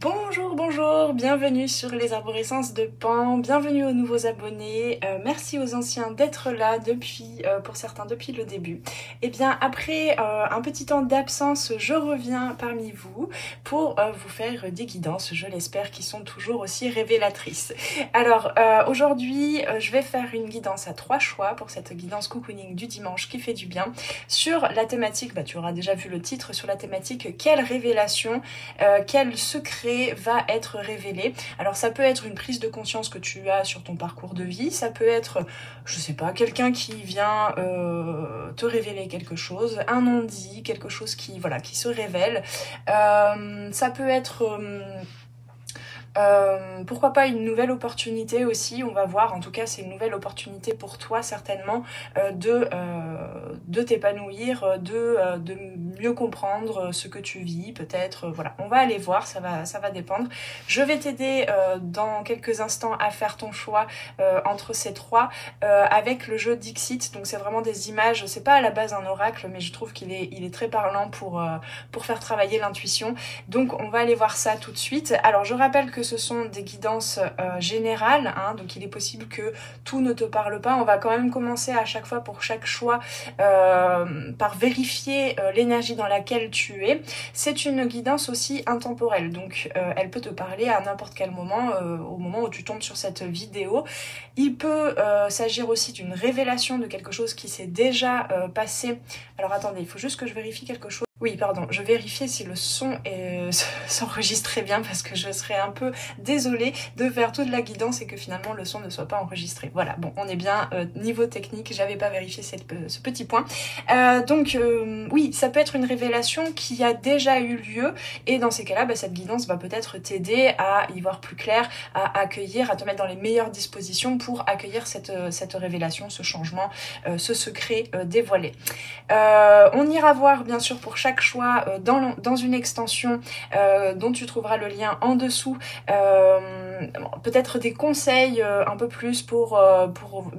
Bonjour, bonjour, bienvenue sur les arborescences de Pan, bienvenue aux nouveaux abonnés, merci aux anciens d'être là depuis, pour certains depuis le début. Et bien après un petit temps d'absence, je reviens parmi vous pour vous faire des guidances, je l'espère, qui sont toujours aussi révélatrices. Alors aujourd'hui, je vais faire une guidance à 3 choix pour cette guidance cocooning du dimanche qui fait du bien, sur la thématique, tu auras déjà vu le titre, sur la thématique quelle révélation, quel secret va être révélé. Alors ça peut être une prise de conscience que tu as sur ton parcours de vie, ça peut être, je sais pas, quelqu'un qui vient te révéler quelque chose, un non-dit, quelque chose qui, voilà, qui se révèle. Ça peut être... pourquoi pas une nouvelle opportunité aussi, on va voir, en tout cas c'est une nouvelle opportunité pour toi certainement de t'épanouir, de mieux comprendre ce que tu vis peut-être, voilà, on va aller voir, ça va dépendre. Je vais t'aider dans quelques instants à faire ton choix entre ces trois avec le jeu Dixit, donc c'est vraiment des images, c'est pas à la base un oracle mais je trouve qu'il est très parlant pour faire travailler l'intuition, donc on va aller voir ça tout de suite. Alors je rappelle que ce sont des guidances générales, hein, donc il est possible que tout ne te parle pas. On va quand même commencer à chaque fois pour chaque choix par vérifier l'énergie dans laquelle tu es. C'est une guidance aussi intemporelle, donc elle peut te parler à n'importe quel moment, au moment où tu tombes sur cette vidéo. Il peut s'agir aussi d'une révélation de quelque chose qui s'est déjà passé. Alors attendez, il faut juste que je vérifie quelque chose. Oui, pardon, je vérifiais si le son s'enregistrait bien parce que je serais un peu désolée de faire toute la guidance et que finalement le son ne soit pas enregistré. Voilà, bon, on est bien niveau technique, j'avais pas vérifié ce petit point. Donc oui, ça peut être une révélation qui a déjà eu lieu et dans ces cas-là, cette guidance va peut-être t'aider à y voir plus clair, à accueillir, à te mettre dans les meilleures dispositions pour accueillir cette révélation, ce changement, ce secret dévoilé. On ira voir bien sûr pour chaque choix dans une extension dont tu trouveras le lien en dessous, peut-être des conseils un peu plus pour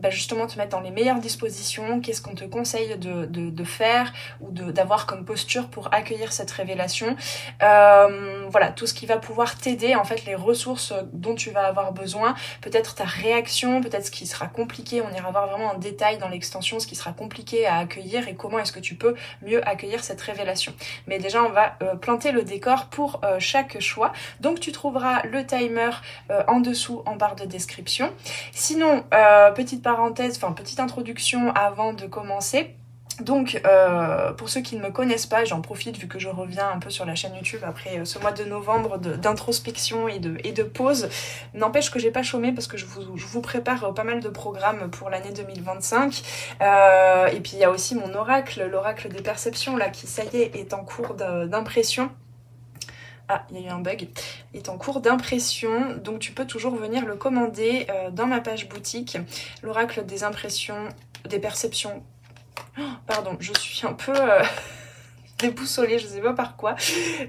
justement te mettre dans les meilleures dispositions, qu'est-ce qu'on te conseille de faire ou d'avoir comme posture pour accueillir cette révélation, voilà, tout ce qui va pouvoir t'aider, en fait les ressources dont tu vas avoir besoin, peut-être ta réaction, peut-être ce qui sera compliqué, on ira voir vraiment en détail dans l'extension ce qui sera compliqué à accueillir et comment est-ce que tu peux mieux accueillir cette révélation. Mais déjà on va planter le décor pour chaque choix, donc tu trouveras le timer en dessous en barre de description. Sinon, petite parenthèse, enfin petite introduction avant de commencer. Donc pour ceux qui ne me connaissent pas, j'en profite vu que je reviens un peu sur la chaîne YouTube après ce mois de novembre d'introspection et de pause. N'empêche que j'ai pas chômé parce que je vous prépare pas mal de programmes pour l'année 2025. Et puis il y a aussi mon oracle, l'oracle des perceptions là qui ça y est en cours d'impression. Ah, il y a eu un bug. Il est en cours d'impression, donc tu peux toujours venir le commander dans ma page boutique. L'oracle des impressions, des perceptions. Oh, pardon, je suis un peu déboussolée, je sais pas par quoi.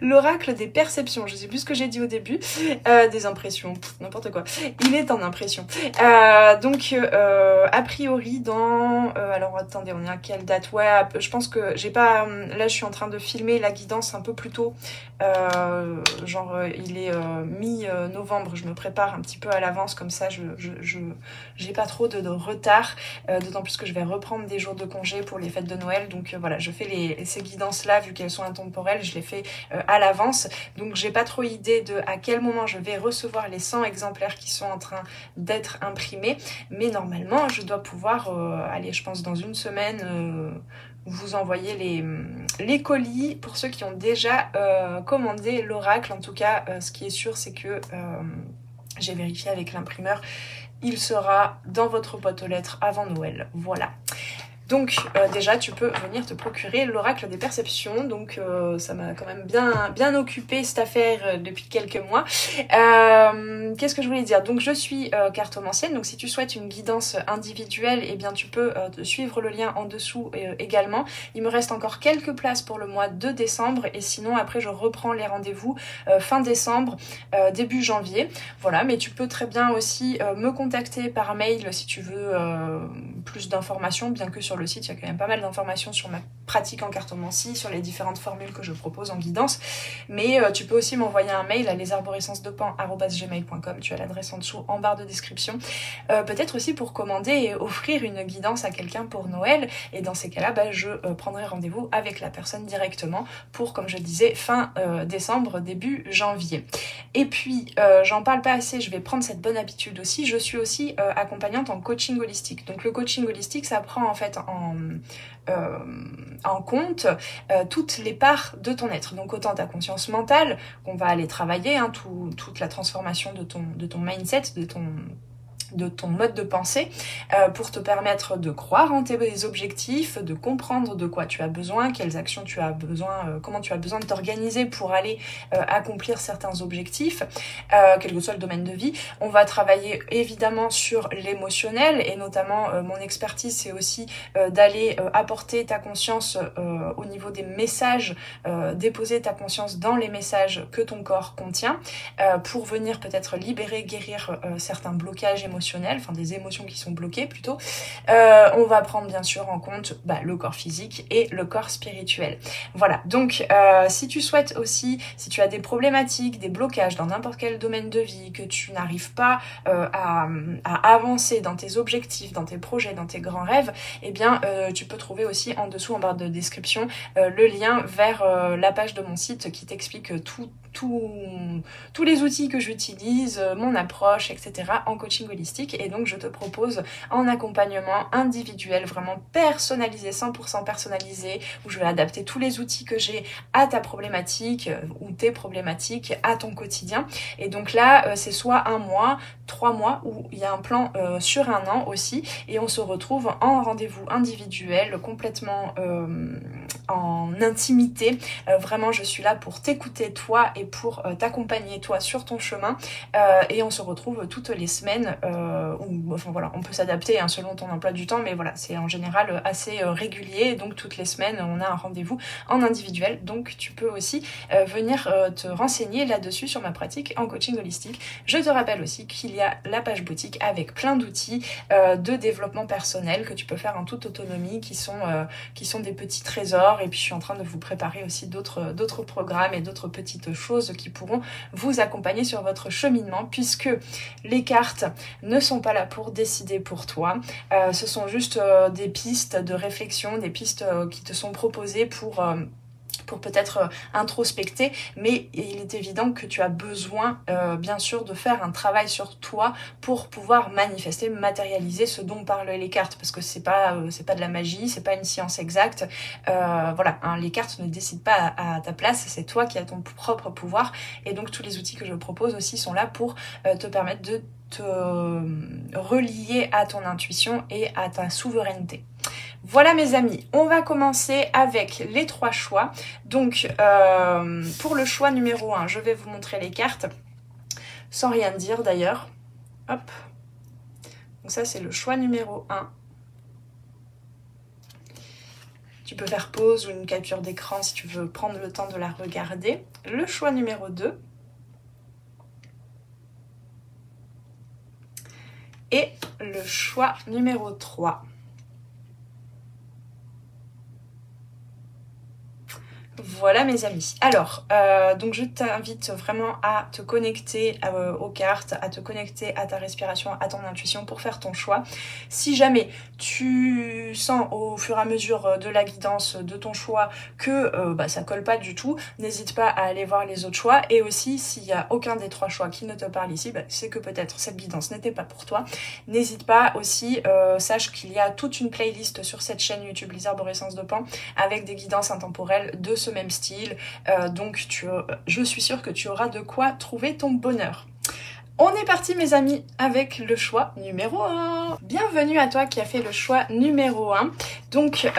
L'oracle des perceptions, je sais plus ce que j'ai dit au début, des impressions, n'importe quoi. Il est en impression. Donc a priori dans... alors attendez, on est à quelle date? Ouais, je pense que j'ai pas... Là je suis en train de filmer la guidance un peu plus tôt. Il est mi-novembre, je me prépare un petit peu à l'avance, comme ça j'ai pas trop de retard, d'autant plus que je vais reprendre des jours de congé pour les fêtes de Noël, donc voilà, je fais ces guidances là vu qu'elles sont intemporelles, je les fais à l'avance, donc j'ai pas trop idée de à quel moment je vais recevoir les 100 exemplaires qui sont en train d'être imprimés, mais normalement je dois pouvoir aller, je pense dans une semaine, vous envoyer les colis pour ceux qui ont déjà commandé l'oracle. En tout cas ce qui est sûr c'est que j'ai vérifié avec l'imprimeur, il sera dans votre boîte aux lettres avant Noël, voilà. Donc déjà tu peux venir te procurer l'oracle des perceptions, donc ça m'a quand même bien occupé cette affaire depuis quelques mois. Qu'est-ce que je voulais dire? Donc je suis cartomancienne, donc si tu souhaites une guidance individuelle, eh bien tu peux suivre le lien en dessous également. Il me reste encore quelques places pour le mois de décembre et sinon après je reprends les rendez-vous fin décembre, début janvier. Voilà, mais tu peux très bien aussi me contacter par mail si tu veux plus d'informations, bien que sur sur le site, il y a quand même pas mal d'informations sur ma pratique en cartomancie, sur les différentes formules que je propose en guidance. Mais tu peux aussi m'envoyer un mail à lesarborescencesdepan@gmail.com. Tu as l'adresse en dessous en barre de description. Peut-être aussi pour commander et offrir une guidance à quelqu'un pour Noël. Et dans ces cas-là, je prendrai rendez-vous avec la personne directement pour, comme je disais, fin décembre, début janvier. Et puis, j'en parle pas assez, je vais prendre cette bonne habitude aussi. Je suis aussi accompagnante en coaching holistique. Donc le coaching holistique, ça prend en fait en compte toutes les parts de ton être. Donc autant ta conscience mentale, qu'on va aller travailler, hein, toute la transformation de ton mindset, de ton mode de pensée pour te permettre de croire en tes objectifs, de comprendre de quoi tu as besoin, quelles actions tu as besoin, comment tu as besoin de t'organiser pour aller accomplir certains objectifs, quel que soit le domaine de vie. On va travailler évidemment sur l'émotionnel et notamment mon expertise, c'est aussi d'aller apporter ta conscience au niveau des messages, déposer ta conscience dans les messages que ton corps contient pour venir peut-être libérer, guérir certains blocages émotionnels, enfin des émotions qui sont bloquées plutôt. On va prendre bien sûr en compte le corps physique et le corps spirituel. Voilà, donc si tu souhaites aussi, si tu as des problématiques, des blocages dans n'importe quel domaine de vie, que tu n'arrives pas à avancer dans tes objectifs, dans tes projets, dans tes grands rêves, eh bien tu peux trouver aussi en dessous en barre de description le lien vers la page de mon site qui t'explique tous les outils que j'utilise, mon approche, etc. en coaching holistique. Et donc je te propose en accompagnement individuel, vraiment personnalisé, 100% personnalisé, où je vais adapter tous les outils que j'ai à ta problématique ou tes problématiques, à ton quotidien. Et donc là, c'est soit 1 mois, 3 mois, ou il y a un plan sur 1 an aussi. Et on se retrouve en rendez-vous individuel, complètement en intimité. Vraiment, je suis là pour t'écouter toi et pour t'accompagner toi sur ton chemin. Et on se retrouve toutes les semaines. Enfin voilà, on peut s'adapter hein, selon ton emploi du temps, mais voilà, c'est en général assez régulier. Donc toutes les semaines, on a un rendez-vous en individuel. Donc tu peux aussi venir te renseigner là-dessus sur ma pratique en coaching holistique. Je te rappelle aussi qu'il y a la page boutique avec plein d'outils de développement personnel que tu peux faire en toute autonomie, qui sont des petits trésors. Et puis je suis en train de vous préparer aussi d'autres programmes et d'autres petites choses qui pourront vous accompagner sur votre cheminement, puisque les cartes ne sont pas là pour décider pour toi. Ce sont juste des pistes de réflexion, des pistes qui te sont proposées pour peut-être introspecter, mais il est évident que tu as besoin bien sûr de faire un travail sur toi pour pouvoir manifester, matérialiser ce dont parlent les cartes, parce que c'est pas de la magie, c'est pas une science exacte. Voilà, hein, les cartes ne décident pas à ta place, c'est toi qui as ton propre pouvoir, et donc tous les outils que je propose aussi sont là pour te permettre de te relier à ton intuition et à ta souveraineté. Voilà mes amis, on va commencer avec les 3 choix. Donc pour le choix numéro 1, je vais vous montrer les cartes sans rien dire d'ailleurs. Hop. Donc ça c'est le choix numéro 1. Tu peux faire pause ou une capture d'écran si tu veux prendre le temps de la regarder. Le choix numéro 2. Et le choix numéro 3. Voilà mes amis. Alors, donc je t'invite vraiment à te connecter aux cartes, à te connecter à ta respiration, à ton intuition pour faire ton choix. Si jamais tu sens au fur et à mesure de la guidance de ton choix que ça colle pas du tout, n'hésite pas à aller voir les autres choix. Et aussi, s'il y a aucun des 3 choix qui ne te parle ici, c'est que peut-être cette guidance n'était pas pour toi. N'hésite pas aussi, sache qu'il y a toute une playlist sur cette chaîne YouTube Les Arborescences de Pan avec des guidances intemporelles de ce même style, donc je suis sûre que tu auras de quoi trouver ton bonheur. On est parti mes amis avec le choix numéro 1. Bienvenue à toi qui as fait le choix numéro 1. Donc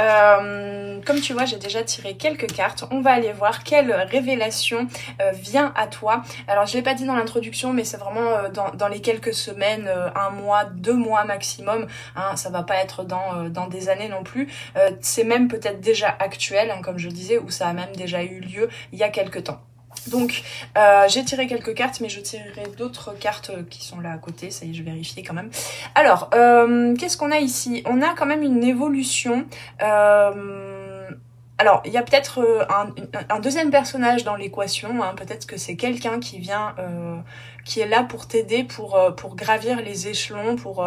comme tu vois j'ai déjà tiré quelques cartes. On va aller voir quelle révélation vient à toi. Alors je l'ai pas dit dans l'introduction mais c'est vraiment dans les quelques semaines, 1 mois, 2 mois maximum. Hein, ça va pas être dans des années non plus. C'est même peut-être déjà actuel hein, comme je le disais, ou ça a même déjà eu lieu il y a quelques temps. Donc j'ai tiré quelques cartes, mais je tirerai d'autres cartes qui sont là à côté, ça y est, je vérifie quand même. Alors, qu'est-ce qu'on a ici? On a quand même une évolution. Alors, il y a peut-être un deuxième personnage dans l'équation, hein. Peut-être que c'est quelqu'un qui vient, qui est là pour t'aider, pour gravir les échelons, pour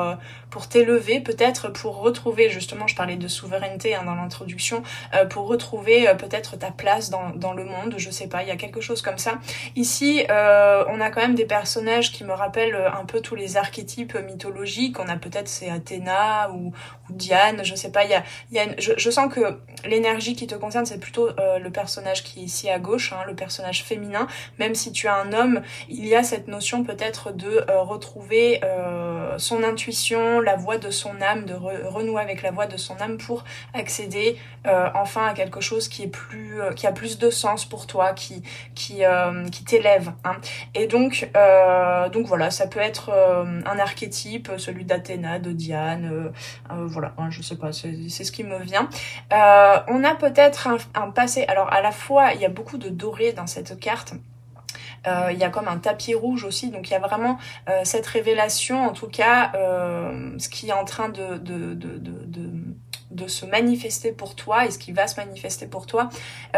t'élever, peut-être pour retrouver, justement, je parlais de souveraineté hein, dans l'introduction, pour retrouver peut-être ta place dans le monde, je sais pas, il y a quelque chose comme ça. Ici, on a quand même des personnages qui me rappellent un peu tous les archétypes mythologiques. On a peut-être c'est Athéna ou Diane, je sais pas, je sens que l'énergie qui te concerne, c'est plutôt le personnage qui est ici à gauche, hein, le personnage féminin. Même si tu as un homme, il y a cette notion peut-être de retrouver son intuition, la voix de son âme, de renouer avec la voix de son âme pour accéder enfin à quelque chose qui a plus de sens pour toi, qui t'élève. Hein. Et donc voilà, ça peut être un archétype, celui d'Athéna, de Diane, voilà, hein, je sais pas, c'est ce qui me vient. On a peut-être un passé, alors à la fois il y a beaucoup de doré dans cette carte. Il y a comme un tapis rouge aussi, donc il y a vraiment cette révélation, en tout cas, ce qui est en train de se manifester pour toi et ce qui va se manifester pour toi,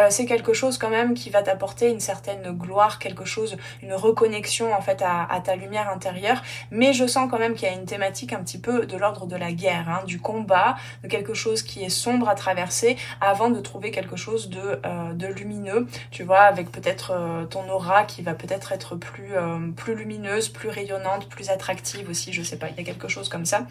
c'est quelque chose quand même qui va t'apporter une certaine gloire, quelque chose, une reconnexion en fait à ta lumière intérieure, mais je sens quand même qu'il y a une thématique un petit peu de l'ordre de la guerre, hein, du combat, de quelque chose qui est sombre à traverser avant de trouver quelque chose de lumineux, tu vois, avec peut-être ton aura qui va peut-être être plus lumineuse, plus rayonnante, plus attractive aussi, je sais pas, il y a quelque chose comme ça.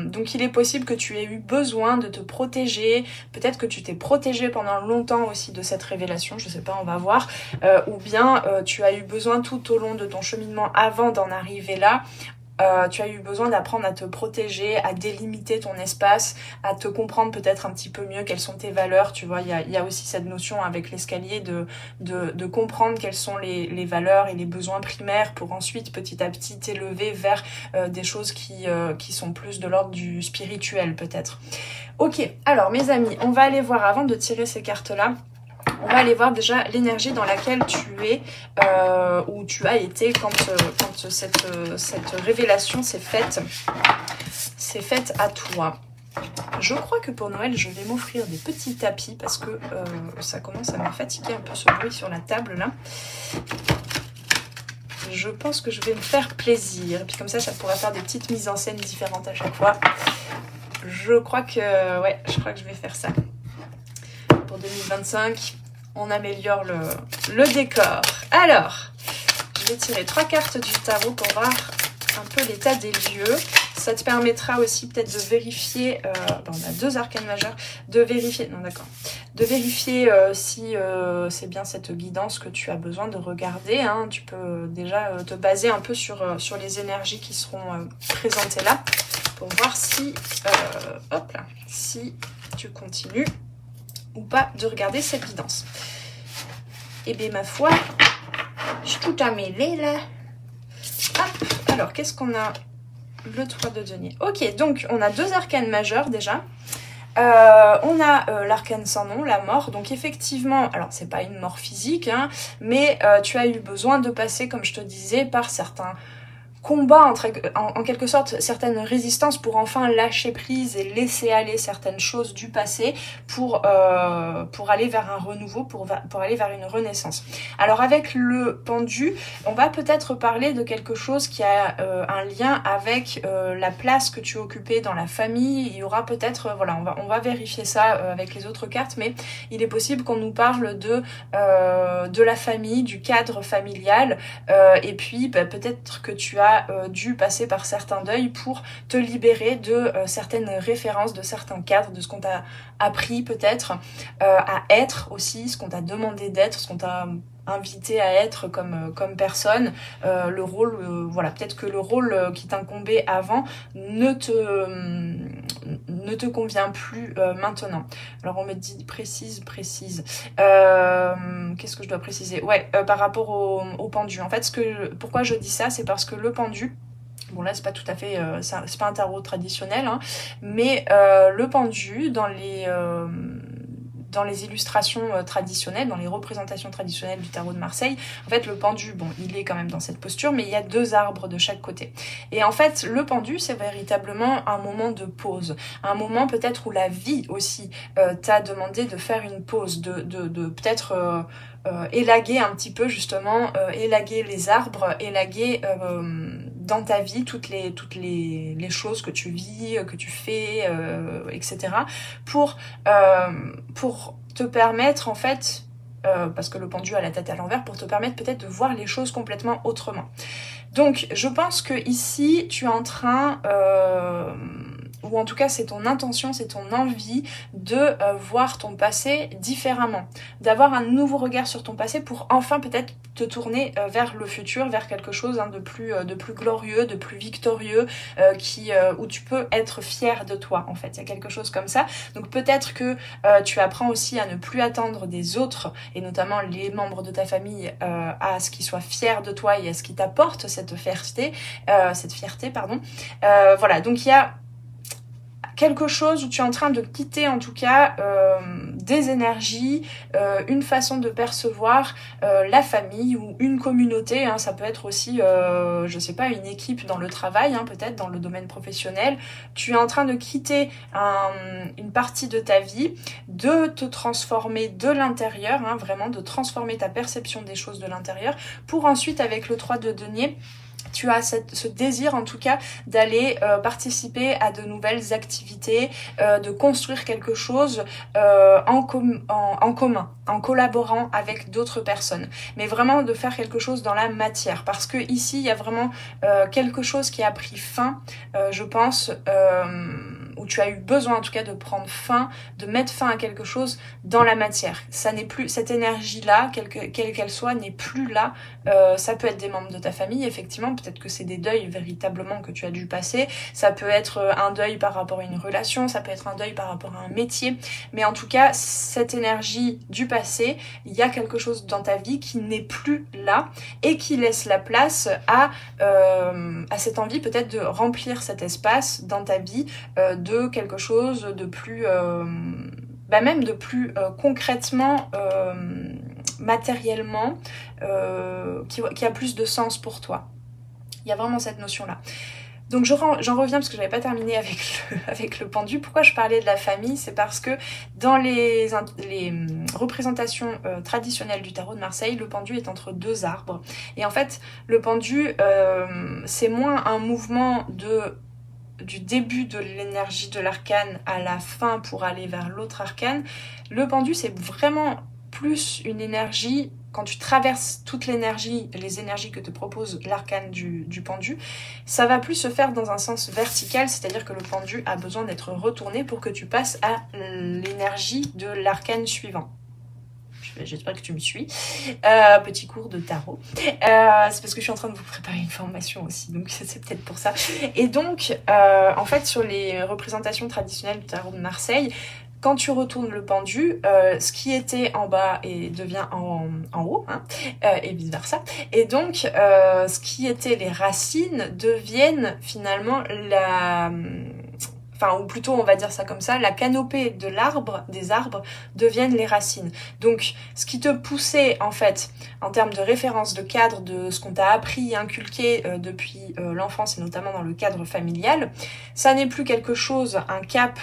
Donc il est possible que tu aies eu besoin de te protéger, peut-être que tu t'es protégé pendant longtemps aussi de cette révélation, je sais pas, on va voir, ou bien tu as eu besoin tout au long de ton cheminement avant d'en arriver là. Tu as eu besoin d'apprendre à te protéger, à délimiter ton espace, à te comprendre peut-être un petit peu mieux quelles sont tes valeurs, tu vois, il y a aussi cette notion avec l'escalier de comprendre quelles sont les valeurs et les besoins primaires pour ensuite petit à petit t'élever vers des choses qui sont plus de l'ordre du spirituel peut-être. Ok, alors mes amis, on va aller voir avant de tirer ces cartes-là. On va aller voir déjà l'énergie dans laquelle tu es, où tu as été quand cette révélation s'est faite à toi. Je crois que pour Noël, je vais m'offrir des petits tapis parce que ça commence à me fatiguer un peu ce bruit sur la table là. Je pense que je vais me faire plaisir. Et puis comme ça pourra faire des petites mises en scène différentes à chaque fois. Je crois que je vais faire ça. Pour 2025, on améliore le décor. Alors, je vais tirer 3 cartes du tarot pour voir un peu l'état des lieux. Ça te permettra aussi peut-être de vérifier, on a 2 arcanes majeures, de vérifier si c'est bien cette guidance que tu as besoin de regarder. Hein. Tu peux déjà te baser un peu sur les énergies qui seront présentées là pour voir si, si tu continues ou pas de regarder cette guidance. Et bien ma foi, je suis tout amêlée là. Hop, alors qu'est-ce qu'on a? Le 3 de denier. Ok, donc on a 2 arcanes majeures déjà. On a l'arcane sans nom, la mort. Donc effectivement, alors c'est pas une mort physique, hein, mais tu as eu besoin de passer, comme je te disais, par certains combat en quelque sorte certaines résistances pour enfin lâcher prise et laisser aller certaines choses du passé pour aller vers un renouveau, pour aller vers une renaissance. Alors avec le pendu, on va peut-être parler de quelque chose qui a un lien avec la place que tu occupais dans la famille. Il y aura peut-être, voilà, on va vérifier ça avec les autres cartes, mais il est possible qu'on nous parle de la famille, du cadre familial, et puis peut-être que tu as dû passer par certains deuils pour te libérer de certaines références, de certains cadres, de ce qu'on t'a appris peut-être à être aussi, ce qu'on t'a demandé d'être, ce qu'on t'a invité à être comme personne, le rôle, voilà, peut-être que le rôle qui t'incombait avant ne te convient plus maintenant. Alors on me dit précise. Qu'est-ce que je dois préciser? Ouais, par rapport au pendu. En fait, pourquoi je dis ça, c'est parce que le pendu, bon là c'est pas tout à fait, c'est pas un tarot traditionnel, hein, mais le pendu dans dans les illustrations traditionnelles, dans les représentations traditionnelles du tarot de Marseille, en fait le pendu, bon, il est quand même dans cette posture, mais il y a 2 arbres de chaque côté. Et en fait, le pendu, c'est véritablement un moment de pause, un moment peut-être où la vie aussi t'a demandé de faire une pause, de peut-être élaguer un petit peu justement, élaguer les arbres, élaguer dans ta vie toutes les choses que tu vis, que tu fais, etc. pour te permettre en fait, parce que le pendu a la tête à l'envers, pour te permettre peut-être de voir les choses complètement autrement. Donc je pense que ici tu es en train, ou en tout cas c'est ton intention, c'est ton envie de voir ton passé différemment, d'avoir un nouveau regard sur ton passé pour enfin peut-être te tourner vers le futur, vers quelque chose de plus glorieux, de plus victorieux, où tu peux être fier de toi en fait. Il y a quelque chose comme ça. Donc peut-être que tu apprends aussi à ne plus attendre des autres, et notamment les membres de ta famille, à ce qu'ils soient fiers de toi et à ce qui t'apporte cette fierté, pardon. Voilà, donc il y a quelque chose où tu es en train de quitter en tout cas des énergies, une façon de percevoir la famille ou une communauté, hein, ça peut être aussi, je sais pas, une équipe dans le travail, hein, peut-être dans le domaine professionnel. Tu es en train de quitter une partie de ta vie, de te transformer de l'intérieur, hein, vraiment de transformer ta perception des choses de l'intérieur, pour ensuite avec le 3 de denier, tu as ce désir en tout cas d'aller participer à de nouvelles activités, de construire quelque chose en commun, en collaborant avec d'autres personnes, mais vraiment de faire quelque chose dans la matière, parce que ici il y a vraiment quelque chose qui a pris fin, je pense, où tu as eu besoin en tout cas de prendre fin, de mettre fin à quelque chose dans la matière. Ça n'est plus, cette énergie-là, quelle qu'elle soit, n'est plus là. Ça peut être des membres de ta famille, effectivement, peut-être que c'est des deuils véritablement que tu as dû passer, ça peut être un deuil par rapport à une relation, ça peut être un deuil par rapport à un métier, mais en tout cas, cette énergie du passé, il y a quelque chose dans ta vie qui n'est plus là et qui laisse la place à cette envie peut-être de remplir cet espace dans ta vie de quelque chose de plus, même de plus concrètement, matériellement, qui a plus de sens pour toi. Il y a vraiment cette notion-là. Donc j'en reviens parce que j'avais pas terminé avec le pendu. Pourquoi je parlais de la famille? C'est parce que dans les représentations traditionnelles du tarot de Marseille, le pendu est entre 2 arbres. Et en fait, le pendu, c'est moins un mouvement du début de l'énergie de l'arcane à la fin pour aller vers l'autre arcane. Le pendu, c'est vraiment plus une énergie, quand tu traverses toute l'énergie, les énergies que te propose l'arcane du pendu, ça va plus se faire dans un sens vertical, c'est-à-dire que le pendu a besoin d'être retourné pour que tu passes à l'énergie de l'arcane suivant. J'espère que tu me suis. Petit cours de tarot. C'est parce que je suis en train de vous préparer une formation aussi, donc c'est peut-être pour ça. Et donc, en fait, sur les représentations traditionnelles du tarot de Marseille, quand tu retournes le pendu, ce qui était en bas devient en haut, hein, et vice versa. Et donc, ce qui était les racines deviennent finalement ou plutôt on va dire ça comme ça, la canopée des arbres deviennent les racines. Donc ce qui te poussait en fait en termes de référence, de cadre, de ce qu'on t'a appris, inculqué depuis l'enfance et notamment dans le cadre familial, ça n'est plus quelque chose, un cap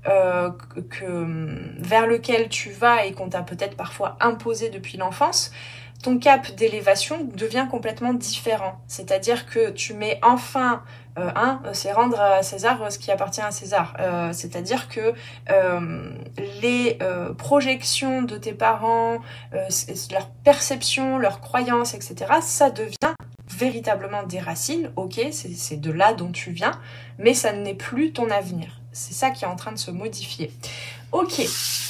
vers lequel tu vas et qu'on t'a peut-être parfois imposé depuis l'enfance. Ton cap d'élévation devient complètement différent. C'est-à-dire que tu mets enfin, c'est rendre à César ce qui appartient à César. C'est-à-dire que les projections de tes parents, leur perception, leurs croyances, etc., ça devient véritablement des racines. Ok, c'est de là dont tu viens, mais ça n'est plus ton avenir. C'est ça qui est en train de se modifier. Ok,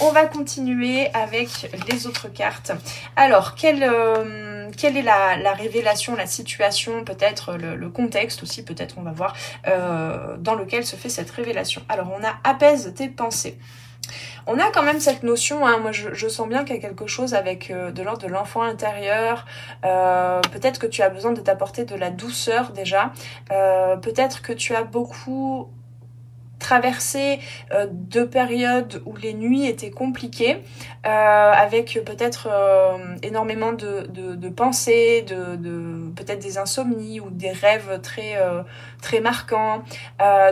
on va continuer avec les autres cartes. Alors, quelle est la révélation, la situation, peut-être le contexte aussi, peut-être on va voir, dans lequel se fait cette révélation. Alors, on a apaise tes pensées. On a quand même cette notion, hein, moi je sens bien qu'il y a quelque chose avec de l'ordre de l'enfant intérieur, peut-être que tu as besoin de t'apporter de la douceur déjà, peut-être que tu as beaucoup traversé 2 périodes où les nuits étaient compliquées, avec peut-être énormément de pensées, peut-être des insomnies ou des rêves très marquants.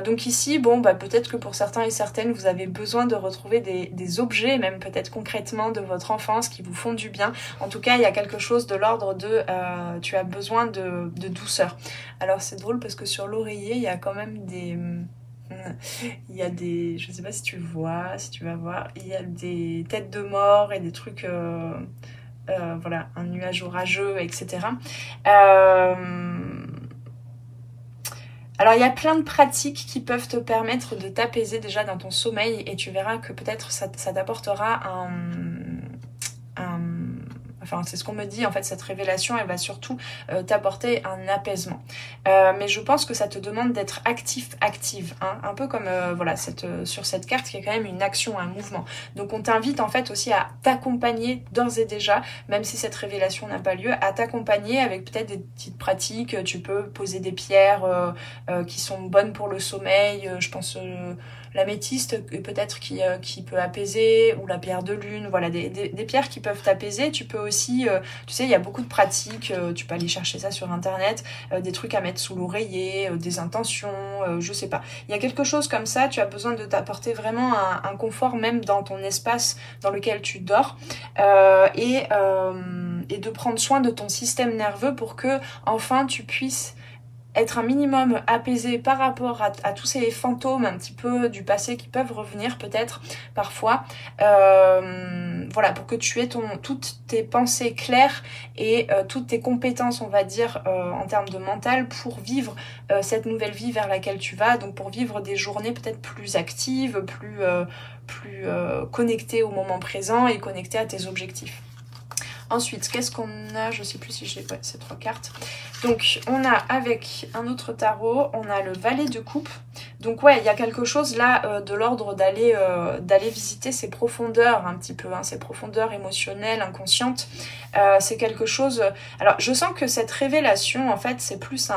Donc ici, bon, bah, peut-être que pour certains et certaines, vous avez besoin de retrouver des objets, même peut-être concrètement de votre enfance, qui vous font du bien. En tout cas, il y a quelque chose de l'ordre de tu as besoin de douceur. Alors c'est drôle parce que sur l'oreiller, il y a quand même il y a des, je sais pas si tu vois, si tu vas voir, il y a des têtes de mort et des trucs, voilà, un nuage orageux, etc. Alors il y a plein de pratiques qui peuvent te permettre de t'apaiser déjà dans ton sommeil, et tu verras que peut-être ça t'apportera enfin c'est ce qu'on me dit, en fait cette révélation elle va surtout t'apporter un apaisement, mais je pense que ça te demande d'être active, hein, un peu comme voilà, sur cette carte qui est quand même une action, un mouvement. Donc on t'invite en fait aussi à t'accompagner d'ores et déjà, même si cette révélation n'a pas lieu, à t'accompagner avec peut-être des petites pratiques. Tu peux poser des pierres qui sont bonnes pour le sommeil, je pense l'améthyste peut-être qui peut apaiser, ou la pierre de lune, voilà, des pierres qui peuvent t'apaiser. Tu peux aussi, tu sais, il y a beaucoup de pratiques, tu peux aller chercher ça sur internet, des trucs à mettre sous l'oreiller, des intentions, je sais pas. Il y a quelque chose comme ça, tu as besoin de t'apporter vraiment un confort même dans ton espace dans lequel tu dors, et de prendre soin de ton système nerveux pour que enfin tu puisses être un minimum apaisé par rapport à tous ces fantômes un petit peu du passé qui peuvent revenir peut-être parfois, voilà, pour que tu aies toutes tes pensées claires et toutes tes compétences, on va dire, en termes de mental, pour vivre cette nouvelle vie vers laquelle tu vas, donc pour vivre des journées peut-être plus actives, plus connectées au moment présent et connectées à tes objectifs. Ensuite, qu'est-ce qu'on a? Je sais plus si j'ai... Ouais, ces 3 cartes. Donc, on a avec un autre tarot, on a le valet de coupe. Donc ouais, il y a quelque chose là de l'ordre d'aller visiter ces profondeurs un petit peu, hein, ces profondeurs émotionnelles, inconscientes. C'est quelque chose... Alors, je sens que cette révélation, en fait, c'est plus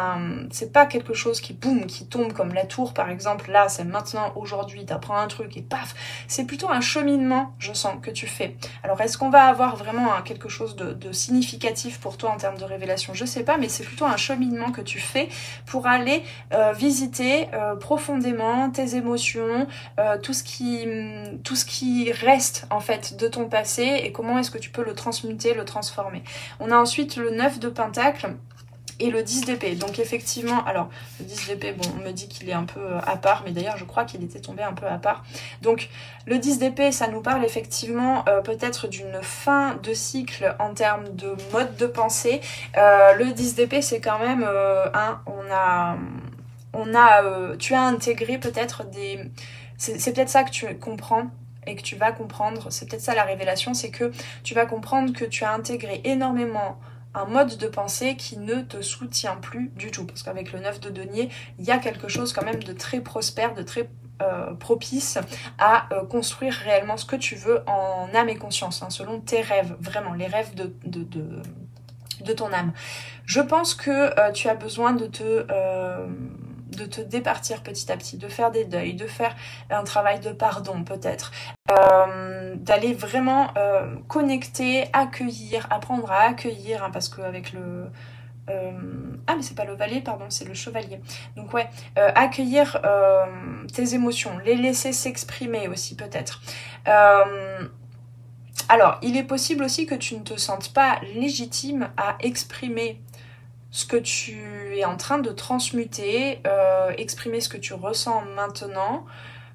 c'est pas quelque chose qui, boum, qui tombe comme la tour, par exemple. Là, c'est maintenant, aujourd'hui, t'apprends un truc et paf. C'est plutôt un cheminement, je sens, que tu fais. Alors, est-ce qu'on va avoir vraiment quelque chose de significatif pour toi en termes de révélation? Je sais pas, mais c'est plutôt un cheminement que tu fais pour aller visiter profondément tes émotions, tout ce qui reste en fait de ton passé, et comment est-ce que tu peux le transmuter, le transformer. On a ensuite le 9 de Pentacle et le 10 d'épée. Donc effectivement, alors le 10 d'épée, bon, on me dit qu'il est un peu à part, mais d'ailleurs je crois qu'il était tombé un peu à part. Donc le 10 d'épée, ça nous parle effectivement peut-être d'une fin de cycle en termes de mode de pensée. Le 10 d'épée, c'est quand même tu as intégré peut-être c'est peut-être ça que tu comprends et que tu vas comprendre, c'est peut-être ça la révélation, c'est que tu vas comprendre que tu as intégré énormément un mode de pensée qui ne te soutient plus du tout. Parce qu'avec le 9 de denier, il y a quelque chose quand même de très prospère, de très propice à construire réellement ce que tu veux en âme et conscience, hein, selon tes rêves, vraiment, les rêves de ton âme. Je pense que tu as besoin de te départir petit à petit, de faire des deuils, de faire un travail de pardon peut-être, d'aller vraiment connecter, accueillir, apprendre à accueillir, hein, parce qu'avec le... ah mais c'est pas le valet, pardon, c'est le chevalier. Donc ouais, accueillir tes émotions, les laisser s'exprimer aussi peut-être. Alors, il est possible aussi que tu ne te sentes pas légitime à exprimer ce que tu es en train de transmuter, exprimer ce que tu ressens maintenant.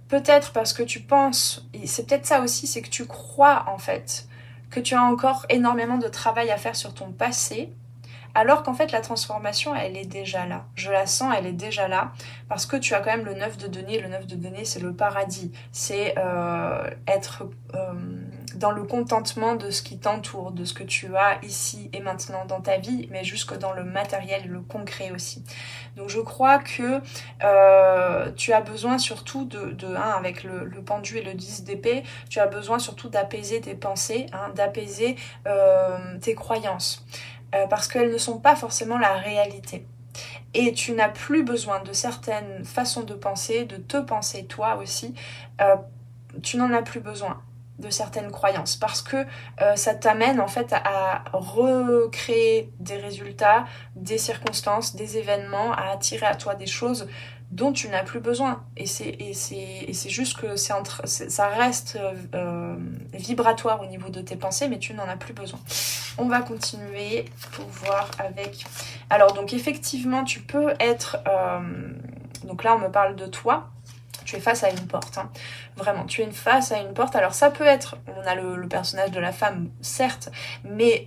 Peut-être parce que tu penses, et c'est peut-être ça aussi, c'est que tu crois en fait que tu as encore énormément de travail à faire sur ton passé, alors qu'en fait la transformation elle est déjà là. Je la sens, elle est déjà là, parce que tu as quand même le 9 de denier. Le 9 de denier, c'est le paradis, c'est être dans le contentement de ce qui t'entoure, de ce que tu as ici et maintenant dans ta vie, mais jusque dans le matériel et le concret aussi. Donc je crois que tu as besoin surtout avec le pendu et le 10 d'épée, tu as besoin surtout d'apaiser tes pensées, hein, d'apaiser tes croyances. Parce qu'elles ne sont pas forcément la réalité. et tu n'as plus besoin de certaines façons de penser, de te penser toi aussi, tu n'en as plus besoin de certaines croyances parce que ça t'amène en fait à recréer des résultats, des circonstances, des événements, à attirer à toi des choses dont tu n'as plus besoin. Et c'est juste que ça reste vibratoire au niveau de tes pensées, mais tu n'en as plus besoin. On va continuer pour voir avec... Alors donc effectivement, tu peux être... donc là, on me parle de toi. Tu es face à une porte, hein. Vraiment, tu es face à une porte. Alors ça peut être, on a le personnage de la femme, certes, mais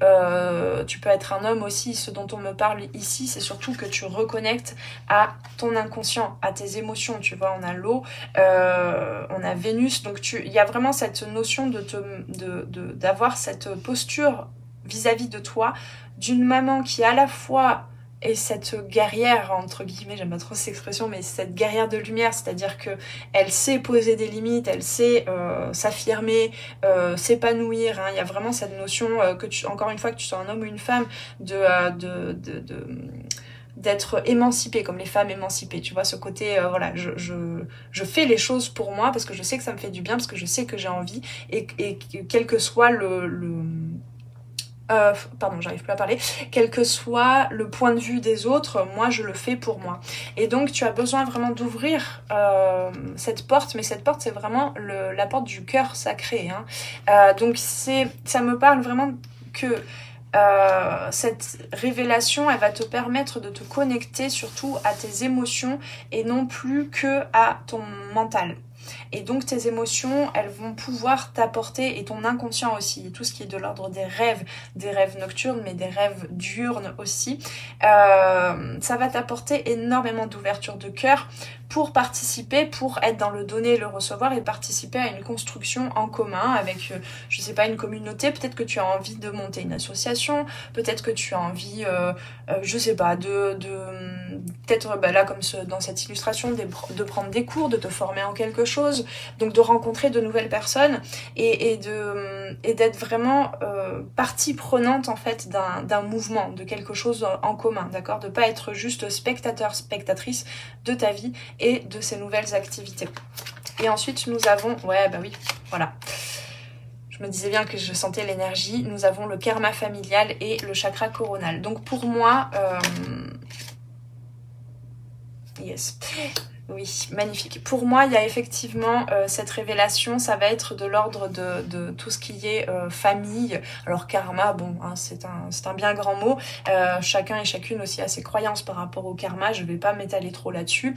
tu peux être un homme aussi. Ce dont on me parle ici, c'est surtout que tu reconnectes à ton inconscient, à tes émotions. Tu vois, on a l'eau, on a Vénus, donc il y a vraiment cette notion d'avoir cette posture vis-à-vis de toi, d'une maman qui à la fois... Et cette guerrière, entre guillemets, j'aime pas trop cette expression, mais cette guerrière de lumière, c'est-à-dire que elle sait poser des limites, elle sait s'affirmer, s'épanouir. Hein. Il y a vraiment cette notion encore une fois, que tu sois un homme ou une femme, d'être émancipée, comme les femmes émancipées. Tu vois, ce côté, voilà, je fais les choses pour moi parce que je sais que ça me fait du bien, parce que je sais que j'ai envie, et quel que soit pardon, j'arrive plus à parler, quel que soit le point de vue des autres, moi je le fais pour moi. Et donc tu as besoin vraiment d'ouvrir cette porte, mais cette porte c'est vraiment la porte du cœur sacré, hein. Donc ça me parle vraiment que cette révélation, elle va te permettre de te connecter surtout à tes émotions et non plus que à ton mental. Et donc tes émotions, elles vont pouvoir t'apporter, et ton inconscient aussi, tout ce qui est de l'ordre des rêves nocturnes, mais des rêves diurnes aussi, ça va t'apporter énormément d'ouverture de cœur pour participer, pour être dans le donner et le recevoir, et participer à une construction en commun avec, je sais pas, une communauté. Peut-être que tu as envie de monter une association, peut-être que tu as envie, je sais pas, peut-être là comme dans cette illustration, de prendre des cours, de te former en quelque chose, donc de rencontrer de nouvelles personnes et d'être vraiment partie prenante en fait d'un mouvement, de quelque chose en commun, d'accord, de pas être juste spectateur, spectatrice de ta vie et de ces nouvelles activités. Et ensuite nous avons, ouais bah oui, voilà, je me disais bien que je sentais l'énergie, nous avons le karma familial et le chakra coronal. Donc pour moi, yes, oui, magnifique. Pour moi, il y a effectivement cette révélation, ça va être de l'ordre de tout ce qui est famille. Alors karma, bon, hein, c'est un bien grand mot. Chacun et chacune aussi a ses croyances par rapport au karma. Je vais pas m'étaler trop là-dessus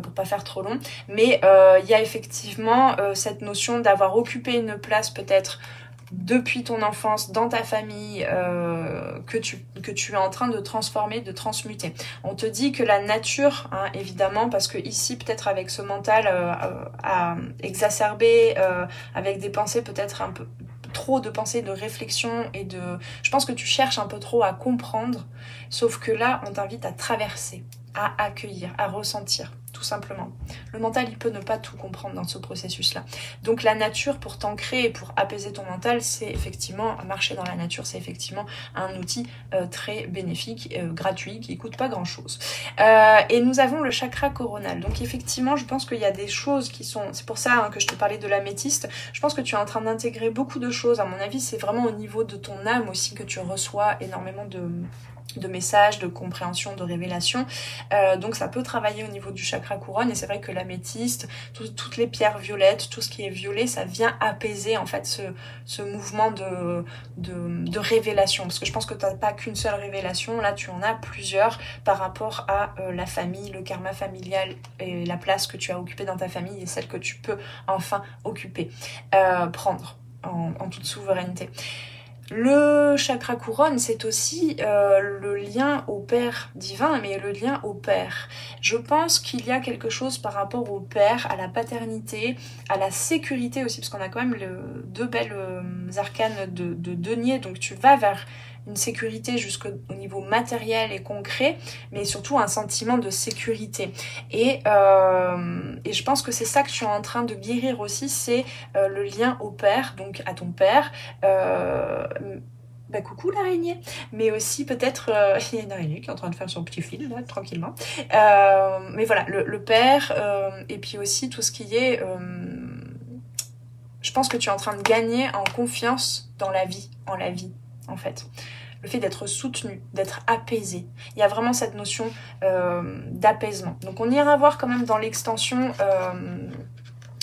pour pas faire trop long. Mais il y a effectivement cette notion d'avoir occupé une place peut-être depuis ton enfance, dans ta famille, que tu es en train de transformer, de transmuter. On te dit que la nature, hein, évidemment, parce que ici, peut-être avec ce mental à exacerber, avec des pensées peut-être un peu trop de pensées, de réflexion et je pense que tu cherches un peu trop à comprendre, sauf que là, on t'invite à traverser, à accueillir, à ressentir, tout simplement. Le mental, il peut ne pas tout comprendre dans ce processus-là. Donc la nature, pour t'ancrer et pour apaiser ton mental, c'est effectivement, marcher dans la nature, c'est effectivement un outil très bénéfique, gratuit, qui coûte pas grand-chose. Et nous avons le chakra coronal. Donc effectivement, je pense qu'il y a des choses qui sont... C'est pour ça hein, que je te parlais de l'améthyste. Je pense que tu es en train d'intégrer beaucoup de choses. À mon avis, c'est vraiment au niveau de ton âme aussi que tu reçois énormément de messages, de compréhension, de révélation. Donc ça peut travailler au niveau du chakra couronne, et c'est vrai que l'améthyste, toutes les pierres violettes, tout ce qui est violet, ça vient apaiser en fait ce mouvement de révélation, parce que je pense que tu n'as pas qu'une seule révélation, là tu en as plusieurs par rapport à la famille, le karma familial et la place que tu as occupée dans ta famille et celle que tu peux enfin occuper, prendre en toute souveraineté. Le chakra couronne, c'est aussi le lien au Père divin, mais le lien au Père. Je pense qu'il y a quelque chose par rapport au Père, à la paternité, à la sécurité aussi, parce qu'on a quand même deux belles arcanes de denier, donc tu vas vers une sécurité jusqu'au niveau matériel et concret, mais surtout un sentiment de sécurité. Et je pense que c'est ça que tu es en train de guérir aussi, c'est le lien au Père, donc à ton Père, bah coucou l'araignée, mais aussi peut-être, il y a une araignée qui est en train de faire son petit fil là, tranquillement, mais voilà, le père, et puis aussi tout ce qui est, je pense que tu es en train de gagner en confiance dans la vie, en fait. Le fait d'être soutenu, d'être apaisé. Il y a vraiment cette notion d'apaisement. Donc on ira voir quand même dans l'extension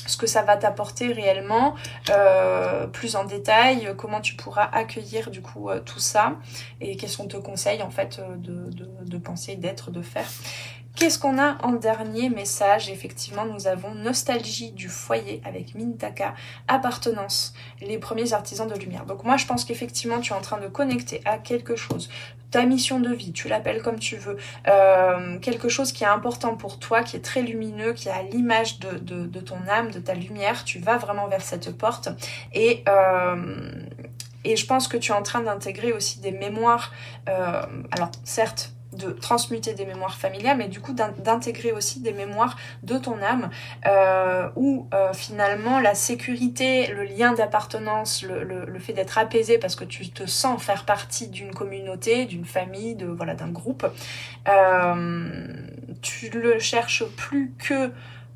ce que ça va t'apporter réellement, plus en détail, comment tu pourras accueillir du coup tout ça, et quels sont tes conseils en fait de penser, d'être, de faire. Qu'est-ce qu'on a en dernier message? Effectivement, nous avons nostalgie du foyer avec Mintaka, appartenance, les premiers artisans de lumière. Donc moi, je pense qu'effectivement, tu es en train de connecter à quelque chose, ta mission de vie, tu l'appelles comme tu veux, quelque chose qui est important pour toi, qui est très lumineux, qui est à l'image de ton âme, de ta lumière. Tu vas vraiment vers cette porte et je pense que tu es en train d'intégrer aussi des mémoires, alors certes, de transmuter des mémoires familiales, mais du coup d'intégrer aussi des mémoires de ton âme, où finalement la sécurité, le lien d'appartenance, le fait d'être apaisé parce que tu te sens faire partie d'une communauté, d'une famille, voilà, d'un groupe, tu le cherches plus que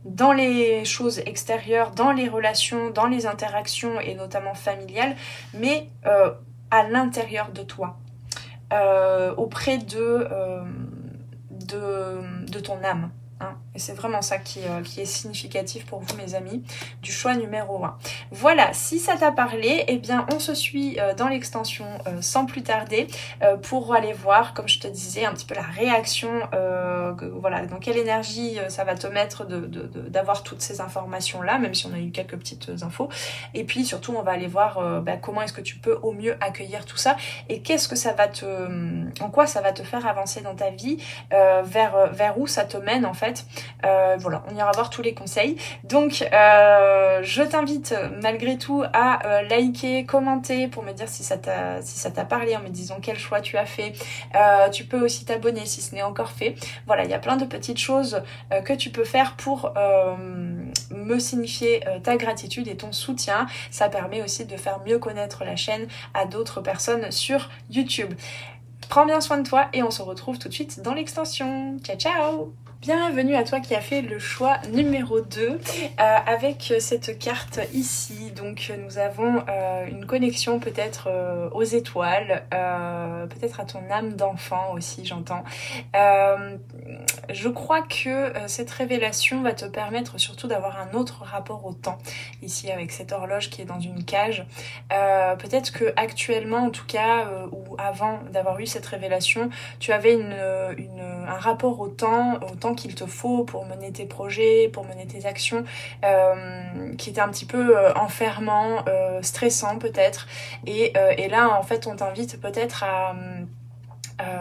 dans les choses extérieures, dans les relations, dans les interactions et notamment familiales, mais à l'intérieur de toi. Auprès de ton âme. Hein. Et c'est vraiment ça qui est significatif pour vous, mes amis, du choix numéro 1. Voilà, si ça t'a parlé, eh bien on se suit dans l'extension sans plus tarder pour aller voir, comme je te disais, un petit peu la réaction, voilà, dans quelle énergie ça va te mettre d'avoir toutes ces informations-là, même si on a eu quelques petites infos. Et puis surtout, on va aller voir comment est-ce que tu peux au mieux accueillir tout ça et qu'est-ce que ça va en quoi ça va te faire avancer dans ta vie, vers où ça te mène en fait. Voilà, on ira voir tous les conseils. Donc, je t'invite malgré tout à liker, commenter pour me dire si ça t'a parlé, en me disant quel choix tu as fait. Tu peux aussi t'abonner si ce n'est encore fait. Voilà, il y a plein de petites choses que tu peux faire pour me signifier ta gratitude et ton soutien. Ça permet aussi de faire mieux connaître la chaîne à d'autres personnes sur YouTube. Prends bien soin de toi et on se retrouve tout de suite dans l'extension. Ciao, ciao! Bienvenue à toi qui as fait le choix numéro 2 avec cette carte ici. Donc nous avons une connexion peut-être aux étoiles, peut-être à ton âme d'enfant aussi, j'entends. Je crois que cette révélation va te permettre surtout d'avoir un autre rapport au temps ici avec cette horloge qui est dans une cage. Peut-être que actuellement, en tout cas, ou avant d'avoir eu cette révélation, tu avais un rapport au temps qu'il te faut pour mener tes projets, pour mener tes actions, qui était un petit peu enfermant, stressant peut-être. Et là, en fait, on t'invite peut-être à...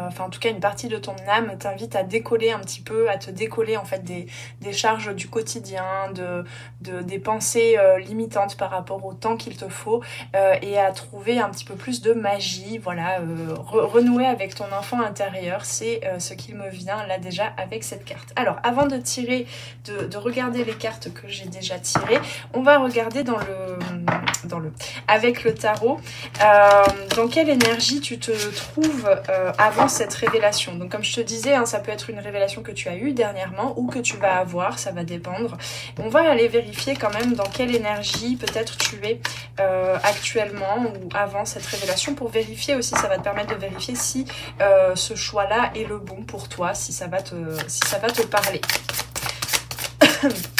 enfin en tout cas une partie de ton âme t'invite à décoller un petit peu, à te décoller en fait des charges du quotidien, des pensées limitantes par rapport au temps qu'il te faut, et à trouver un petit peu plus de magie, voilà, renouer avec ton enfant intérieur, c'est ce qu'il me vient là déjà avec cette carte. Alors avant de tirer, de regarder les cartes que j'ai déjà tirées, on va regarder avec le tarot, dans quelle énergie tu te trouves avant cette révélation. Donc comme je te disais, hein, ça peut être une révélation que tu as eue dernièrement ou que tu vas avoir, ça va dépendre. On va aller vérifier quand même dans quelle énergie peut-être tu es actuellement ou avant cette révélation, pour vérifier aussi, ça va te permettre de vérifier si ce choix-là est le bon pour toi, si ça va te parler.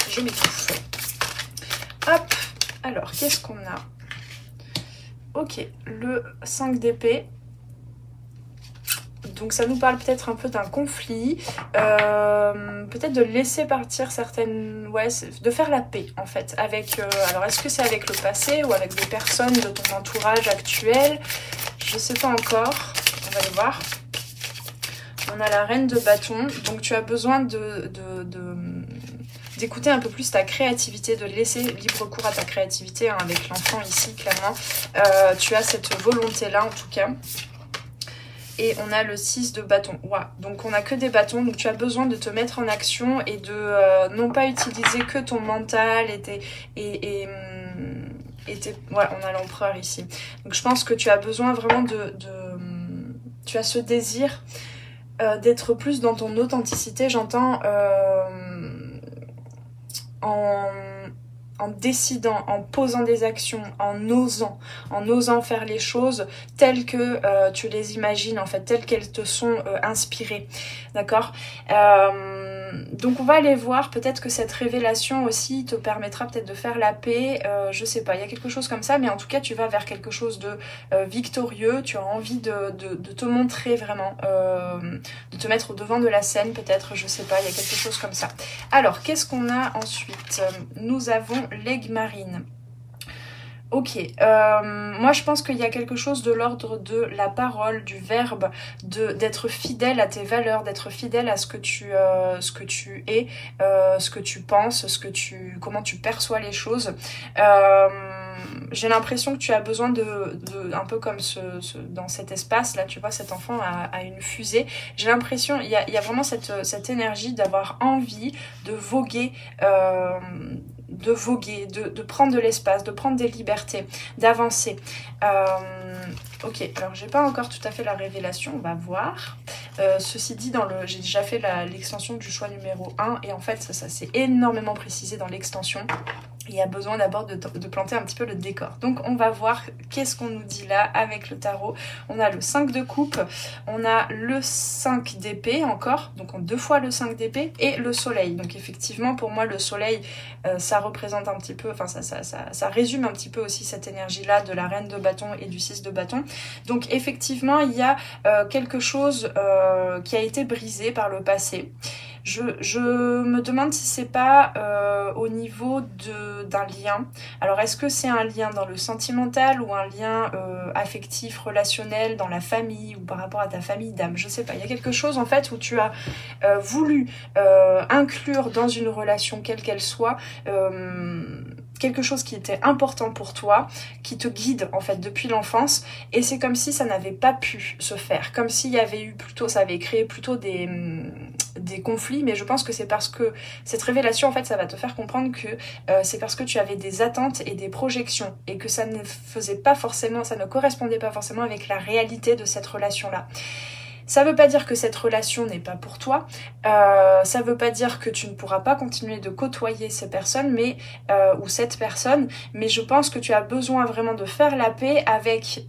Je m'étouffe. Hop, alors qu'est-ce qu'on a? Ok, le 5 d'épée. Donc ça nous parle peut-être un peu d'un conflit, peut-être de laisser partir certaines... Ouais, de faire la paix en fait. Avec, alors est-ce que c'est avec le passé ou avec des personnes de ton entourage actuel? Je sais pas encore, on va aller voir. On a la reine de bâton, donc tu as besoin d'écouter un peu plus ta créativité, de laisser libre cours à ta créativité, hein, avec l'enfant ici, clairement. Tu as cette volonté-là en tout cas. Et on a le 6 de bâton. Wow. Donc on a que des bâtons, donc tu as besoin de te mettre en action et de non pas utiliser que ton mental Ouais, on a l'empereur ici. Donc je pense que tu as besoin vraiment tu as ce désir d'être plus dans ton authenticité, j'entends, en décidant, en posant des actions, en osant faire les choses telles que tu les imagines, en fait, telles qu'elles te sont inspirées, d'accord. Donc on va aller voir, peut-être que cette révélation aussi te permettra peut-être de faire la paix, je sais pas, il y a quelque chose comme ça, mais en tout cas tu vas vers quelque chose de victorieux, tu as envie de te montrer vraiment, de te mettre au devant de la scène peut-être, je sais pas, il y a quelque chose comme ça. Alors, qu'est-ce qu'on a ensuite? Nous avons l'aigle marine. Ok, moi je pense qu'il y a quelque chose de l'ordre de la parole, du verbe, d'être fidèle à tes valeurs, d'être fidèle à ce que tu es, ce que tu penses, comment tu perçois les choses. J'ai l'impression que tu as besoin un peu comme dans cet espace là, tu vois, cet enfant a une fusée. J'ai l'impression, il y a vraiment cette énergie d'avoir envie de voguer, de prendre de l'espace, de prendre des libertés, d'avancer. Ok, alors j'ai pas encore tout à fait la révélation, on va voir. Ceci dit, j'ai déjà fait l'extension du choix numéro 1 et en fait ça s'est énormément précisé dans l'extension. Il y a besoin d'abord de planter un petit peu le décor. Donc on va voir qu'est-ce qu'on nous dit là avec le tarot. On a le 5 de coupe, on a le 5 d'épée encore, donc en 2 fois le 5 d'épée, et le soleil. Donc effectivement pour moi le soleil ça représente un petit peu, enfin ça résume un petit peu aussi cette énergie-là de la reine de bâton et du 6 de bâton. Donc effectivement il y a quelque chose qui a été brisé par le passé. Je me demande si c'est pas au niveau d'un lien. Alors est-ce que c'est un lien dans le sentimental ou un lien affectif, relationnel, dans la famille ou par rapport à ta famille d'âme? Je sais pas. Il y a quelque chose en fait où tu as voulu inclure dans une relation quelle qu'elle soit quelque chose qui était important pour toi, qui te guide en fait depuis l'enfance, et c'est comme si ça n'avait pas pu se faire, comme s'il y avait eu plutôt, ça avait créé plutôt des conflits, mais je pense que c'est parce que cette révélation en fait ça va te faire comprendre que c'est parce que tu avais des attentes et des projections et que ça ne faisait pas forcément, ça ne correspondait pas forcément avec la réalité de cette relation là. Ça veut pas dire que cette relation n'est pas pour toi, ça veut pas dire que tu ne pourras pas continuer de côtoyer ces personnes, ou cette personne, mais je pense que tu as besoin vraiment de faire la paix avec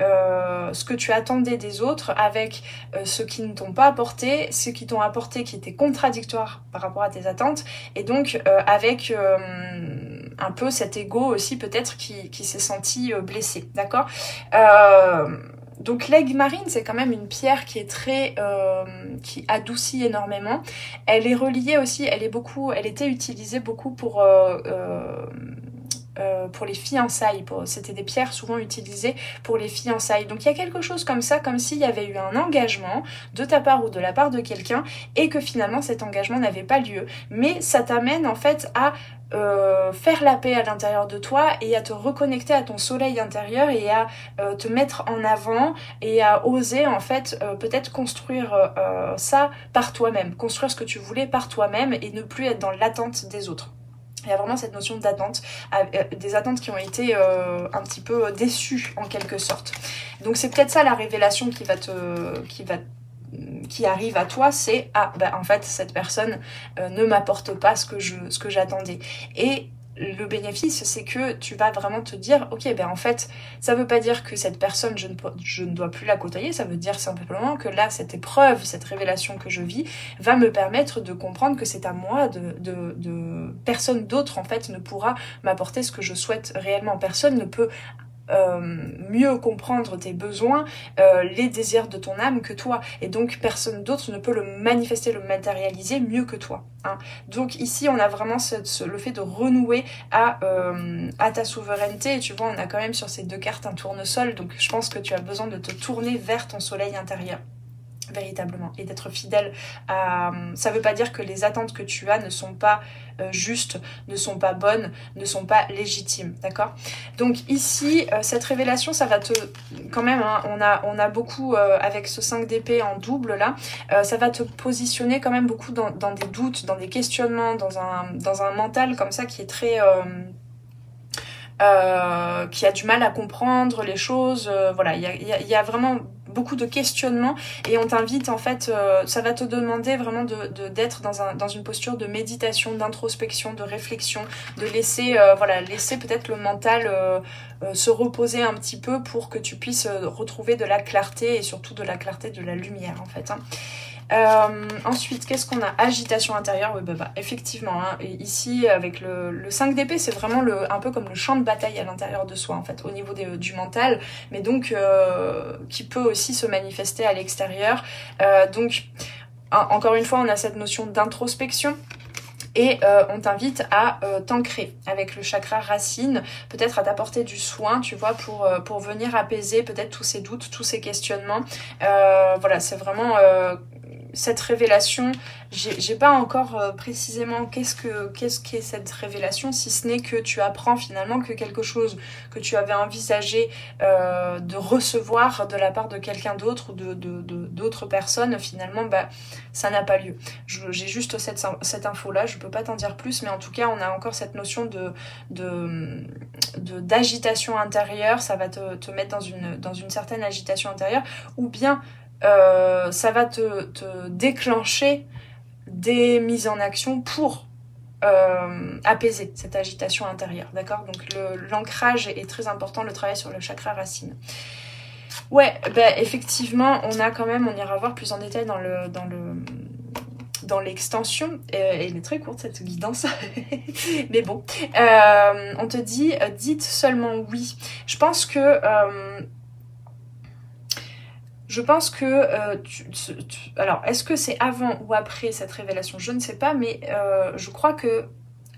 ce que tu attendais des autres, avec ce qui ne t'ont pas apporté, ce qui t'ont apporté qui était contradictoire par rapport à tes attentes, et donc avec un peu cet ego aussi peut-être qui s'est senti blessé, d'accord. Donc l'aigle marine, c'est quand même une pierre qui est qui adoucit énormément. Elle est reliée aussi, elle était utilisée beaucoup pour les fiançailles. C'était des pierres souvent utilisées pour les fiançailles. Donc il y a quelque chose comme ça, comme s'il y avait eu un engagement de ta part ou de la part de quelqu'un et que finalement cet engagement n'avait pas lieu. Mais ça t'amène en fait à faire la paix à l'intérieur de toi et à te reconnecter à ton soleil intérieur et à te mettre en avant et à oser en fait peut-être construire ça par toi-même, construire ce que tu voulais par toi-même et ne plus être dans l'attente des autres. Il y a vraiment cette notion d'attente, des attentes qui ont été un petit peu déçues en quelque sorte. Donc c'est peut-être ça la révélation qui arrive à toi, c'est en fait cette personne ne m'apporte pas ce que j'attendais. Et le bénéfice, c'est que tu vas vraiment te dire, ok, en fait, ça veut pas dire que cette personne, je ne dois plus la côtoyer, ça veut dire simplement que là, cette épreuve, cette révélation que je vis, va me permettre de comprendre que c'est à moi, personne d'autre, en fait, ne pourra m'apporter ce que je souhaite réellement. Personne ne peut mieux comprendre tes besoins, les désirs de ton âme que toi, et donc personne d'autre ne peut le manifester, le matérialiser mieux que toi, hein. Donc ici on a vraiment le fait de renouer à ta souveraineté, et tu vois on a quand même sur ces deux cartes un tournesol, donc je pense que tu as besoin de te tourner vers ton soleil intérieur véritablement, et d'être fidèle à... Ça veut pas dire que les attentes que tu as ne sont pas justes, ne sont pas bonnes, ne sont pas légitimes, d'accord. Donc ici, cette révélation, ça va te... Quand même, hein, on a beaucoup, avec ce 5 d'épée en double là, ça va te positionner quand même beaucoup dans des doutes, dans des questionnements, dans un mental comme ça qui est très... qui a du mal à comprendre les choses. Voilà, il y a vraiment beaucoup de questionnements et on t'invite en fait, ça va te demander vraiment d'être dans une posture de méditation, d'introspection, de réflexion, de laisser, voilà, laisser peut-être le mental se reposer un petit peu pour que tu puisses retrouver de la clarté et surtout de la clarté de la lumière en fait. Hein. Ensuite, qu'est-ce qu'on a? Agitation intérieure, oui, bah, effectivement, hein, et ici avec le 5 d'épée, c'est vraiment un peu comme le champ de bataille à l'intérieur de soi en fait, au niveau du mental, mais donc qui peut aussi se manifester à l'extérieur. Donc encore une fois, on a cette notion d'introspection. Et on t'invite à t'ancrer avec le chakra racine, peut-être à t'apporter du soin, tu vois, pour venir apaiser peut-être tous ces doutes, tous ces questionnements. Voilà, c'est vraiment cette révélation. J'ai pas encore précisément qu'est-ce qu'est cette révélation, si ce n'est que tu apprends finalement que quelque chose que tu avais envisagé de recevoir de la part de quelqu'un d'autre ou d'autres personnes, finalement, bah, ça n'a pas lieu. J'ai juste cette info-là, je peux pas t'en dire plus, mais en tout cas, on a encore cette notion d'agitation intérieure, ça va te mettre dans une certaine agitation intérieure, ou bien ça va te déclencher des mises en action pour apaiser cette agitation intérieure, d'accord? Donc l'ancrage est très important, le travail sur le chakra racine. Ouais, bah, effectivement, on ira voir plus en détail dans l'extension, et elle est très courte cette guidance, mais bon, on te dit, dites seulement oui. Je pense que alors, est-ce que c'est avant ou après cette révélation? Je ne sais pas, mais je crois que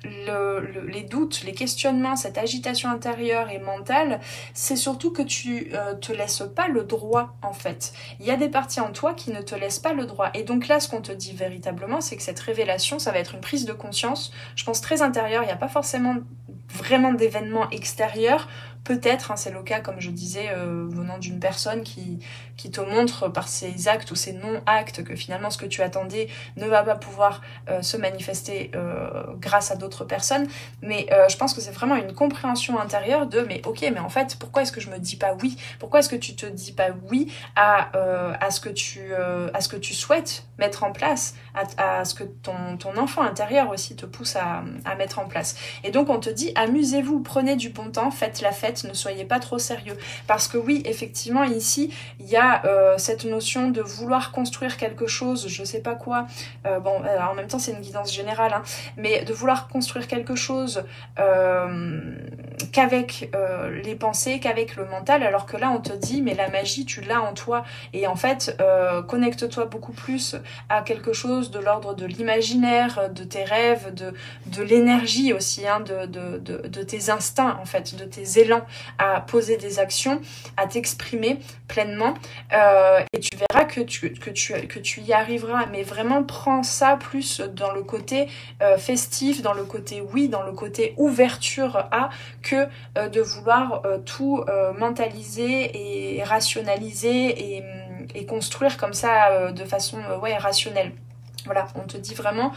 les doutes, les questionnements, cette agitation intérieure et mentale, c'est surtout que tu te laisses pas le droit, en fait. Il y a des parties en toi qui ne te laissent pas le droit. Et donc là, ce qu'on te dit véritablement, c'est que cette révélation, ça va être une prise de conscience, je pense très intérieure, il n'y a pas forcément vraiment d'événements extérieurs. Peut-être, hein, c'est le cas, comme je disais, venant d'une personne qui te montre par ses actes ou ses non-actes que finalement ce que tu attendais ne va pas pouvoir se manifester grâce à d'autres personnes. Mais je pense que c'est vraiment une compréhension intérieure de mais ok, mais en fait, pourquoi est-ce que je me dis pas oui? Pourquoi est-ce que tu te dis pas oui à ce que tu souhaites mettre en place, à ce que ton enfant intérieur aussi te pousse à mettre en place? Et donc on te dit amusez-vous, prenez du bon temps, faites la fête, ne soyez pas trop sérieux. Parce que oui, effectivement, ici, il y a cette notion de vouloir construire quelque chose, je sais pas quoi, en même temps c'est une guidance générale, hein, mais de vouloir construire quelque chose qu'avec les pensées, qu'avec le mental, alors que là on te dit mais la magie tu l'as en toi, et en fait connecte-toi beaucoup plus à quelque chose de l'ordre de l'imaginaire, de tes rêves, de l'énergie aussi, hein, de tes instincts en fait, de tes élans à poser des actions, à t'exprimer pleinement, et tu verras que tu y arriveras. Mais vraiment prends ça plus dans le côté festif, dans le côté oui, dans le côté ouverture à, que de vouloir tout mentaliser et rationaliser et construire comme ça de façon rationnelle. Voilà, on te dit vraiment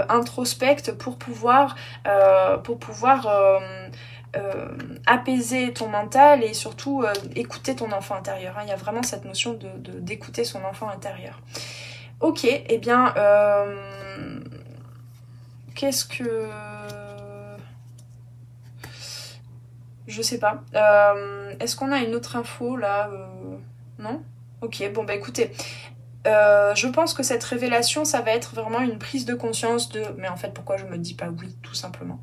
introspecte pour pouvoir apaiser ton mental et surtout écouter ton enfant intérieur. Hein. Il y a vraiment cette notion d'écouter son enfant intérieur. Ok, eh bien, qu'est-ce que... Je sais pas. Est-ce qu'on a une autre info là Non? Ok, bon bah écoutez... je pense que cette révélation, ça va être vraiment une prise de conscience de mais en fait pourquoi je me dis pas oui, tout simplement.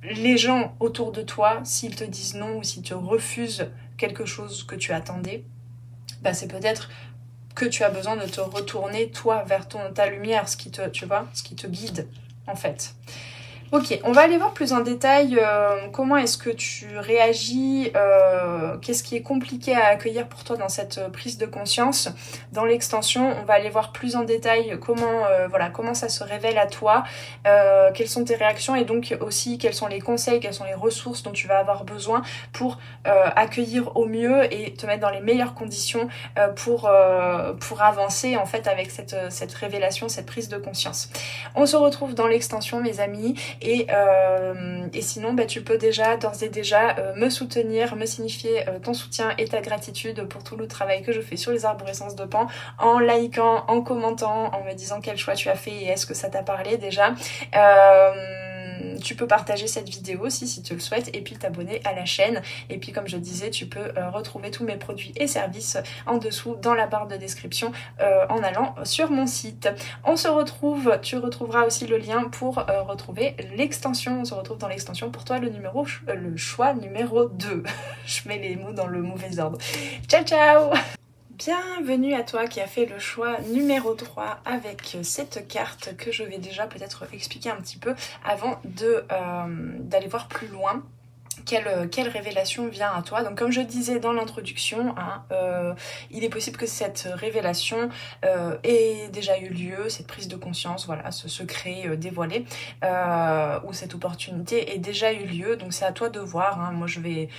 Les gens autour de toi, s'ils te disent non ou s'ils te refusent quelque chose que tu attendais, bah c'est peut-être que tu as besoin de te retourner toi vers ta lumière, ce qui te guide en fait. Ok, on va aller voir plus en détail comment est-ce que tu réagis, qu'est-ce qui est compliqué à accueillir pour toi dans cette prise de conscience. Dans l'extension, on va aller voir plus en détail comment ça se révèle à toi, quelles sont tes réactions et donc aussi quels sont les conseils, quelles sont les ressources dont tu vas avoir besoin pour accueillir au mieux et te mettre dans les meilleures conditions pour avancer en fait avec cette révélation, cette prise de conscience. On se retrouve dans l'extension mes amis. Et sinon bah, tu peux déjà d'ores et déjà me soutenir, me signifier ton soutien et ta gratitude pour tout le travail que je fais sur les arborescences de Pan en likant, en commentant, en me disant quel choix tu as fait et est-ce que ça t'a parlé déjà. Tu peux partager cette vidéo aussi si tu le souhaites et puis t'abonner à la chaîne. Et puis comme je disais, tu peux retrouver tous mes produits et services en dessous dans la barre de description en allant sur mon site. On se retrouve, tu retrouveras aussi le lien pour retrouver l'extension. On se retrouve dans l'extension pour toi le choix numéro 2. Je mets les mots dans le mauvais ordre. Ciao ciao. Bienvenue à toi qui a fait le choix numéro 3 avec cette carte que je vais déjà peut-être expliquer un petit peu avant d'aller voir plus loin. Quelle révélation vient à toi. Donc comme je disais dans l'introduction, hein, il est possible que cette révélation ait déjà eu lieu, cette prise de conscience, voilà, ce secret dévoilé, ou cette opportunité ait déjà eu lieu. Donc c'est à toi de voir, hein. Moi je vais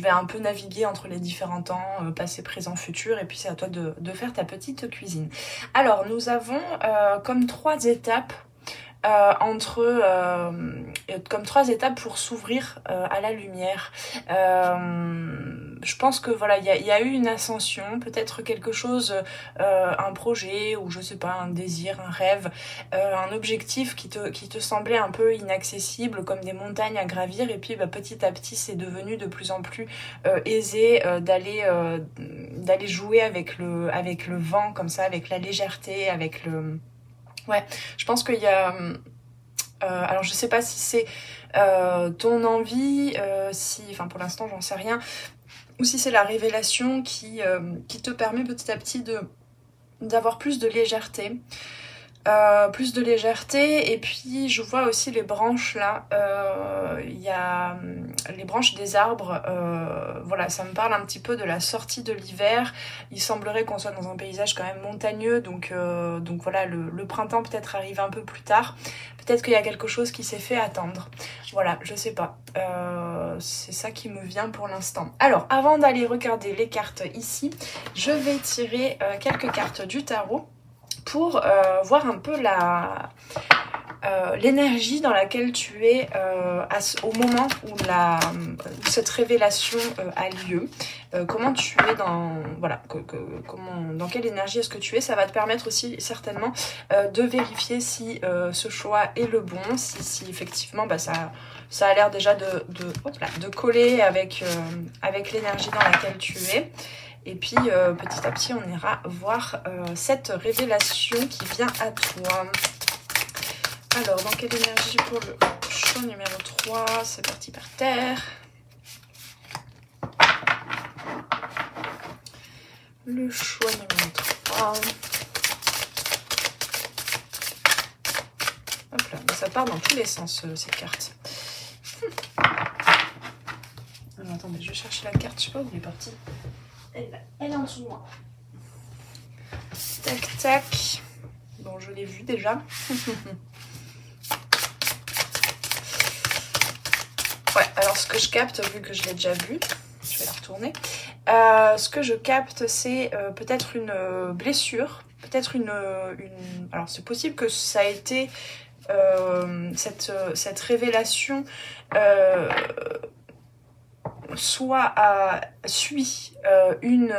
un peu naviguer entre les différents temps, passé, présent, futur, et puis c'est à toi de faire ta petite cuisine. Alors nous avons comme 3 étapes comme 3 étapes pour s'ouvrir à la lumière. Je pense que voilà, il y a eu une ascension, peut-être quelque chose, un projet ou je sais pas, un désir, un rêve, un objectif qui te semblait un peu inaccessible, comme des montagnes à gravir, et puis bah, petit à petit c'est devenu de plus en plus aisé d'aller jouer avec le vent comme ça, avec la légèreté, avec le... Ouais, je pense qu'il y a... alors je sais pas si c'est ton envie, enfin pour l'instant j'en sais rien, ou si c'est la révélation qui te permet petit à petit d'avoir plus de légèreté. Et puis je vois aussi les branches là, il y a les branches des arbres, voilà, ça me parle un petit peu de la sortie de l'hiver. Il semblerait qu'on soit dans un paysage quand même montagneux, donc voilà, le printemps peut-être arrive un peu plus tard, peut-être qu'il y a quelque chose qui s'est fait attendre, voilà, je sais pas, c'est ça qui me vient pour l'instant. Alors avant d'aller regarder les cartes ici, je vais tirer quelques cartes du tarot pour voir un peu l'énergie dans laquelle tu es au moment où cette révélation a lieu, comment tu es voilà, dans quelle énergie est-ce que tu es. Ça va te permettre aussi certainement de vérifier si ce choix est le bon, si effectivement bah, ça a l'air déjà de coller avec l'énergie dans laquelle tu es. Et puis petit à petit on ira voir cette révélation qui vient à toi. Alors dans quelle énergie pour le choix numéro 3? C'est parti par terre. Le choix numéro 3. Hop là, mais ça part dans tous les sens ces cartes. Alors attendez, je vais chercher la carte, je sais pas où elle est partie. Elle est en dessous de moi. Tac tac. Bon, je l'ai vue déjà. Ouais, alors ce que je capte, vu que je l'ai déjà vue, je vais la retourner. Ce que je capte, c'est peut-être une blessure, peut-être une... Alors c'est possible que ça a été cette révélation soit suit une...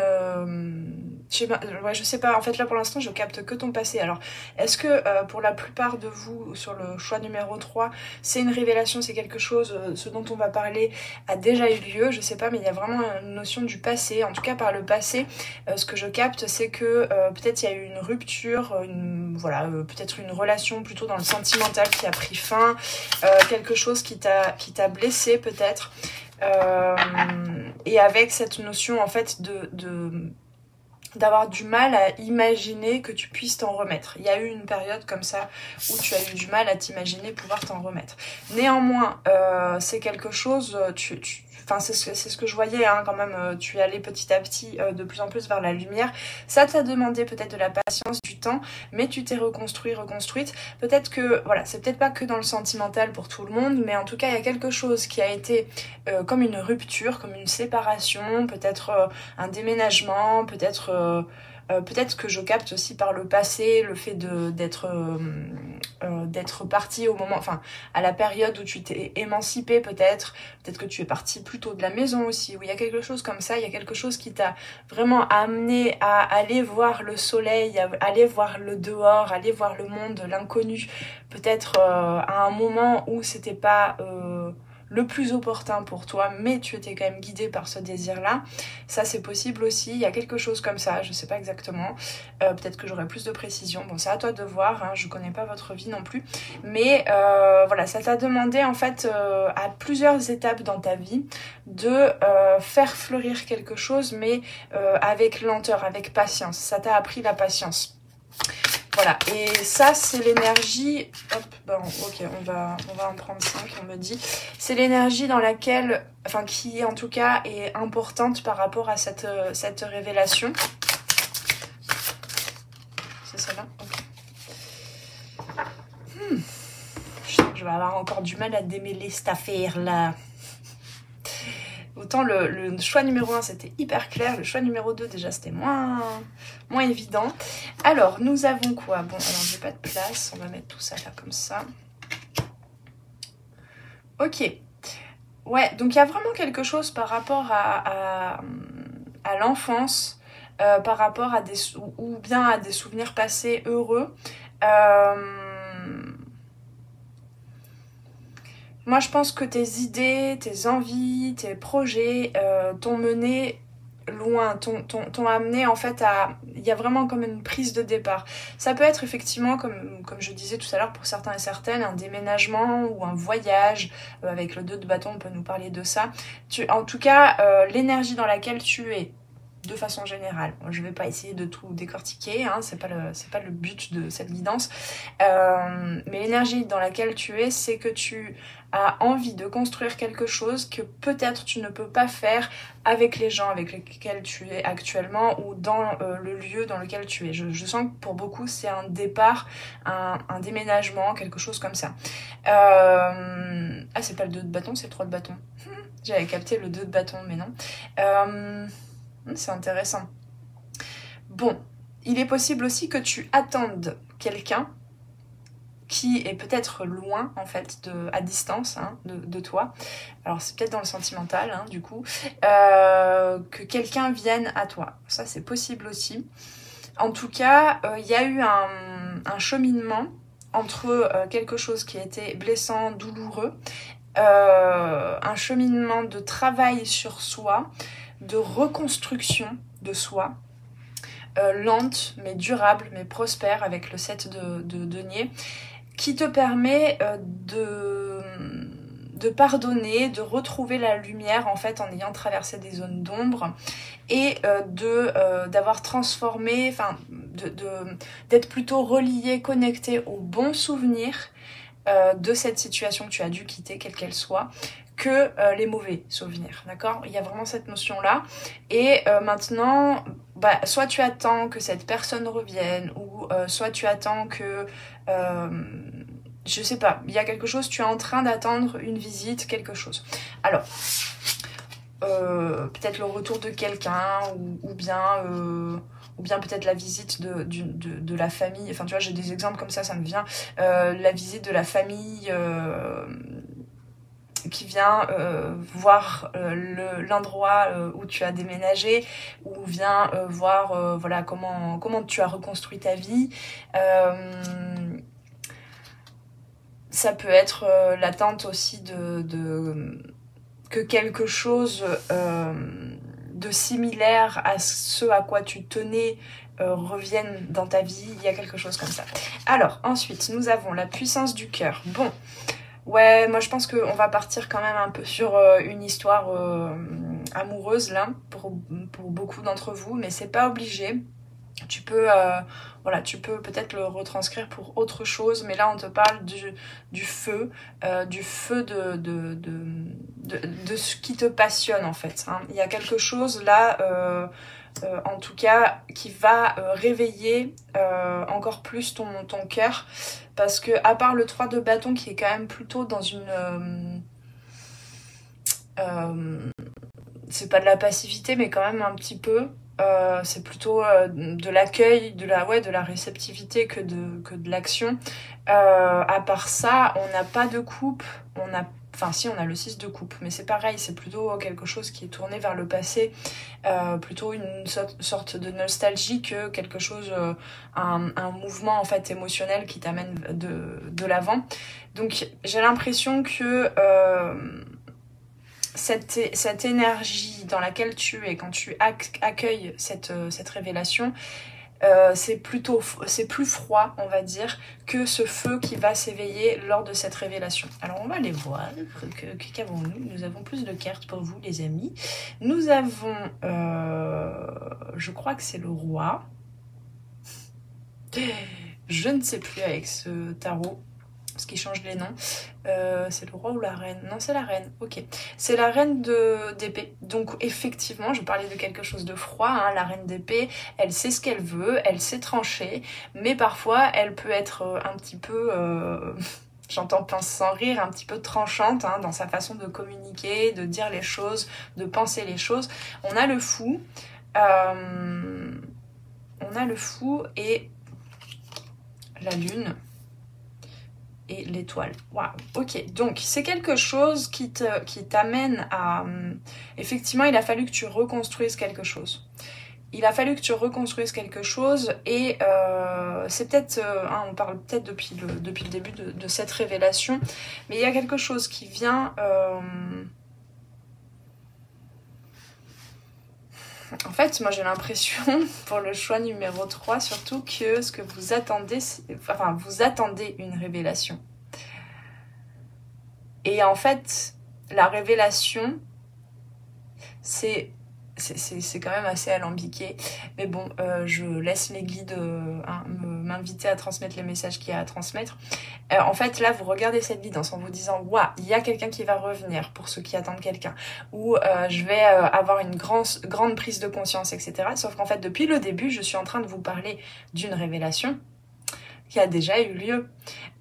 je sais pas, en fait là pour l'instant je capte que ton passé. Alors est-ce que pour la plupart de vous sur le choix numéro 3 c'est une révélation, c'est quelque chose, ce dont on va parler a déjà eu lieu, je sais pas, mais il y a vraiment une notion du passé. En tout cas par le passé, ce que je capte c'est que peut-être il y a eu une rupture, voilà, peut-être une relation plutôt dans le sentimental qui a pris fin, quelque chose qui t'a blessé peut-être, et avec cette notion en fait d'avoir du mal à imaginer que tu puisses t'en remettre. Il y a eu une période comme ça où tu as eu du mal à t'imaginer pouvoir t'en remettre. Néanmoins, c'est quelque chose, enfin c'est ce que je voyais hein, quand même, tu es allé petit à petit de plus en plus vers la lumière. Ça t'a demandé peut-être de la patience, du temps, mais tu t'es reconstruite. Peut-être que, voilà, c'est peut-être pas que dans le sentimental pour tout le monde, mais en tout cas il y a quelque chose qui a été comme une rupture, comme une séparation, peut-être un déménagement, peut-être peut-être que je capte aussi par le passé le fait d'être partie au moment, enfin à la période où tu t'es émancipée peut-être que tu es partie plutôt de la maison aussi, où il y a quelque chose comme ça, il y a quelque chose qui t'a vraiment amené à aller voir le soleil, à aller voir le dehors, aller voir le monde, l'inconnu, peut-être à un moment où c'était pas le plus opportun pour toi, mais tu étais quand même guidé par ce désir-là. Ça, c'est possible aussi. Il y a quelque chose comme ça, je sais pas exactement. Peut-être que j'aurai plus de précision. Bon, c'est à toi de voir, hein, je connais pas votre vie non plus. Mais voilà, ça t'a demandé en fait à plusieurs étapes dans ta vie de faire fleurir quelque chose, mais avec lenteur, avec patience. Ça t'a appris la patience. Voilà, et ça c'est l'énergie, hop, bon, ok, on va en prendre 5, on me dit. C'est l'énergie dans laquelle, enfin qui en tout cas est importante par rapport à cette révélation. C'est ça là, ok. Je vais avoir encore du mal à démêler cette affaire là. Autant le choix numéro 1 c'était hyper clair, le choix numéro 2 déjà c'était moins évident. Alors nous avons quoi? Bon, alors j'ai pas de place, on va mettre tout ça là comme ça. Ok. Ouais, donc il y a vraiment quelque chose par rapport à l'enfance, par rapport à ou bien à des souvenirs passés heureux. Moi, je pense que tes idées, tes envies, tes projets t'ont mené loin, t'ont amené en fait à... Il y a vraiment comme une prise de départ. Ça peut être effectivement, comme je disais tout à l'heure, pour certains et certaines, un déménagement ou un voyage. Avec le 2 de bâton, on peut nous parler de ça. En tout cas, l'énergie dans laquelle tu es, de façon générale. Je vais pas essayer de tout décortiquer, hein, c'est pas le but de cette guidance. Mais l'énergie dans laquelle tu es, c'est que tu as envie de construire quelque chose que peut-être tu ne peux pas faire avec les gens avec lesquels tu es actuellement ou dans le lieu dans lequel tu es. Je sens que pour beaucoup c'est un départ, un déménagement, quelque chose comme ça. Ah, c'est pas le 2 de bâton, c'est le 3 de bâton. J'avais capté le 2 de bâton, mais non. C'est intéressant. Bon, il est possible aussi que tu attendes quelqu'un qui est peut-être loin, en fait, à distance hein, de toi. Alors, c'est peut-être dans le sentimental, hein, du coup. Que quelqu'un vienne à toi. Ça, c'est possible aussi. En tout cas, il y a eu un cheminement entre quelque chose qui a été blessant, douloureux, un cheminement de travail sur soi, de reconstruction de soi, lente mais durable mais prospère avec le 7 de denier, qui te permet de pardonner, de retrouver la lumière en fait en ayant traversé des zones d'ombre et d'avoir transformé, enfin d'être plutôt relié, connecté aux bons souvenirs de cette situation que tu as dû quitter, quelle qu'elle soit, que les mauvais souvenirs, d'accord? Il y a vraiment cette notion-là. Et maintenant, soit tu attends que cette personne revienne, ou soit tu attends que... je sais pas, il y a quelque chose, tu es en train d'attendre une visite, quelque chose. Alors, peut-être le retour de quelqu'un, ou bien peut-être la visite de la famille. Enfin, tu vois, j'ai des exemples comme ça me vient. La visite de la famille qui vient voir l'endroit où tu as déménagé, ou vient voir voilà, comment tu as reconstruit ta vie. Ça peut être l'attente aussi que quelque chose de similaire à ce à quoi tu tenais revienne dans ta vie. Il y a quelque chose comme ça. Alors, ensuite, nous avons la puissance du cœur. Bon, ouais, moi je pense qu'on va partir quand même un peu sur une histoire amoureuse là, pour beaucoup d'entre vous, mais c'est pas obligé. Tu peux, voilà, tu peux peut-être le retranscrire pour autre chose, mais là on te parle du feu de ce qui te passionne en fait. Hein. Il y a quelque chose là, en tout cas, qui va réveiller encore plus ton cœur, parce que à part le 3 de bâton qui est quand même plutôt dans une... c'est pas de la passivité, mais quand même un petit peu... c'est plutôt de l'accueil, de la réceptivité que de l'action. À part ça, on n'a pas de coupe, enfin si, on a le 6 de coupe, mais c'est pareil, c'est plutôt quelque chose qui est tourné vers le passé, plutôt une sorte de nostalgie que quelque chose, un mouvement en fait émotionnel qui t'amène de l'avant. Donc j'ai l'impression que cette énergie dans laquelle tu es quand tu accueilles cette révélation, c'est plus froid, on va dire, que ce feu qui va s'éveiller lors de cette révélation. Alors on va aller voir, qu'avons-nous? Nous avons plus de cartes pour vous les amis. Nous avons, je crois que c'est le roi. Je ne sais plus avec ce tarot, parce qu'ils changent les noms. C'est le roi ou la reine? Non, c'est la reine, ok. C'est la reine d'épée. Donc effectivement, je parlais de quelque chose de froid, hein. La reine d'épée, elle sait ce qu'elle veut, elle sait trancher, mais parfois elle peut être un petit peu... j'entends pince sans rire, un petit peu tranchante, hein, dans sa façon de communiquer, de dire les choses, de penser les choses. On a le fou. On a le fou et la lune. Et l'étoile. Waouh, ok. Donc, c'est quelque chose qui t'amène à... effectivement, il a fallu que tu reconstruises quelque chose. Il a fallu que tu reconstruises quelque chose et c'est peut-être... on parle peut-être depuis le début de cette révélation, mais il y a quelque chose qui vient... En fait, moi j'ai l'impression, pour le choix numéro 3, surtout que ce que vous attendez, enfin, vous attendez une révélation. Et en fait, la révélation, c'est quand même assez alambiqué. Mais bon, je laisse les guides m'inviter à transmettre les messages qu'il y a à transmettre. En fait, là, vous regardez cette guidance en vous disant « Waouh, il y a quelqu'un qui va revenir pour ceux qui attendent quelqu'un. » Ou « Je vais avoir une grande prise de conscience, etc. » Sauf qu'en fait, depuis le début, je suis en train de vous parler d'une révélation qui a déjà eu lieu.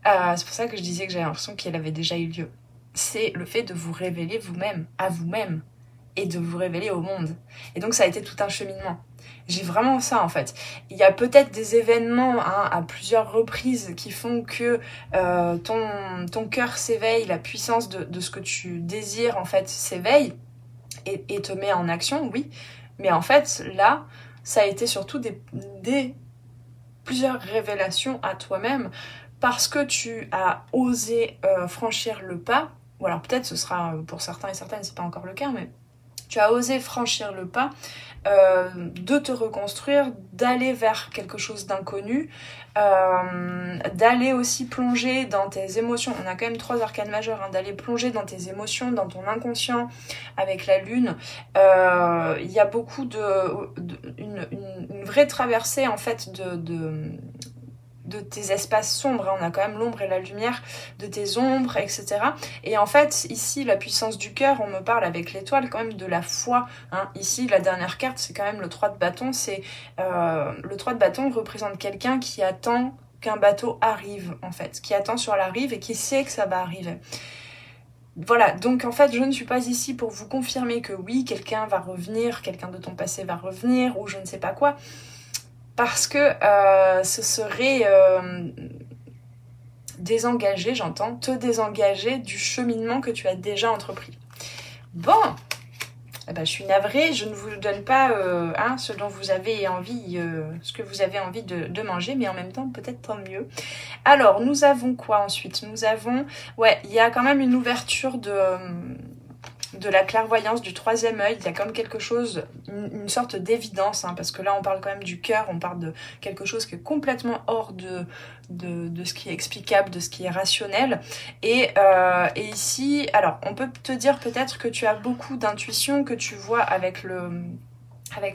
C'est pour ça que je disais que j'avais l'impression qu'elle avait déjà eu lieu. C'est le fait de vous révéler vous-même, à vous-même, et de vous révéler au monde. Et donc ça a été tout un cheminement. J'ai vraiment ça en fait. Il y a peut-être des événements à plusieurs reprises qui font que ton cœur s'éveille, la puissance de ce que tu désires en fait s'éveille et te met en action, oui. Mais en fait là, ça a été surtout plusieurs révélations à toi-même parce que tu as osé franchir le pas. Ou alors peut-être ce sera pour certains et certaines, c'est pas encore le cas, mais tu as osé franchir le pas de te reconstruire, d'aller vers quelque chose d'inconnu, d'aller aussi plonger dans tes émotions. On a quand même 3 arcanes majeures, hein, d'aller plonger dans tes émotions, dans ton inconscient avec la lune. Il y a beaucoup une vraie traversée en fait de tes espaces sombres, hein. On a quand même l'ombre et la lumière, de tes ombres, etc. Et en fait, ici, la puissance du cœur, on me parle avec l'étoile quand même de la foi, hein. Ici, la dernière carte, c'est quand même le 3 de bâton. Le 3 de bâton représente quelqu'un qui attend qu'un bateau arrive, en fait, qui attend sur la rive et qui sait que ça va arriver. Voilà, donc en fait, je ne suis pas ici pour vous confirmer que oui, quelqu'un va revenir, quelqu'un de ton passé va revenir, ou je ne sais pas quoi. Parce que ce serait désengager, j'entends, te désengager du cheminement que tu as déjà entrepris. Bon, eh ben, je suis navrée, je ne vous donne pas ce dont vous avez envie, ce que vous avez envie de manger, mais en même temps, peut-être tant mieux. Alors, nous avons quoi ensuite? Nous avons, ouais, il y a quand même une ouverture de la clairvoyance, du 3e œil. Il y a comme quelque chose, une sorte d'évidence, hein, parce que là on parle quand même du cœur, on parle de quelque chose qui est complètement hors de ce qui est explicable, de ce qui est rationnel. Et ici, alors on peut te dire peut-être que tu as beaucoup d'intuition, que tu vois avec le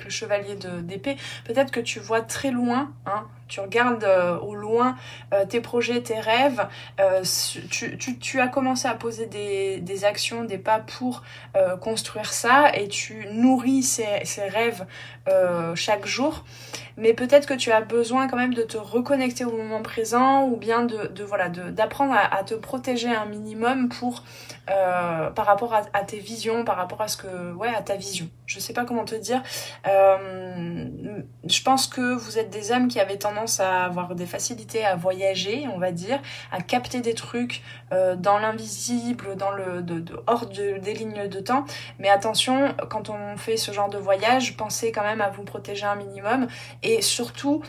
chevalier d'épée, peut-être que tu vois très loin, hein, tu regardes au loin tes projets, tes rêves, tu as commencé à poser des actions, des pas pour construire ça, et tu nourris ces rêves chaque jour. mais peut-être que tu as besoin quand même de te reconnecter au moment présent, ou bien d'apprendre à te protéger un minimum pour par rapport à tes visions, par rapport à à ta vision. Je sais pas comment te dire. Je pense que vous êtes des âmes qui avaient tendance à avoir des facilités à voyager, on va dire, à capter des trucs dans l'invisible, hors des lignes de temps. Mais attention, quand on fait ce genre de voyage, pensez quand même à vous protéger un minimum, et surtout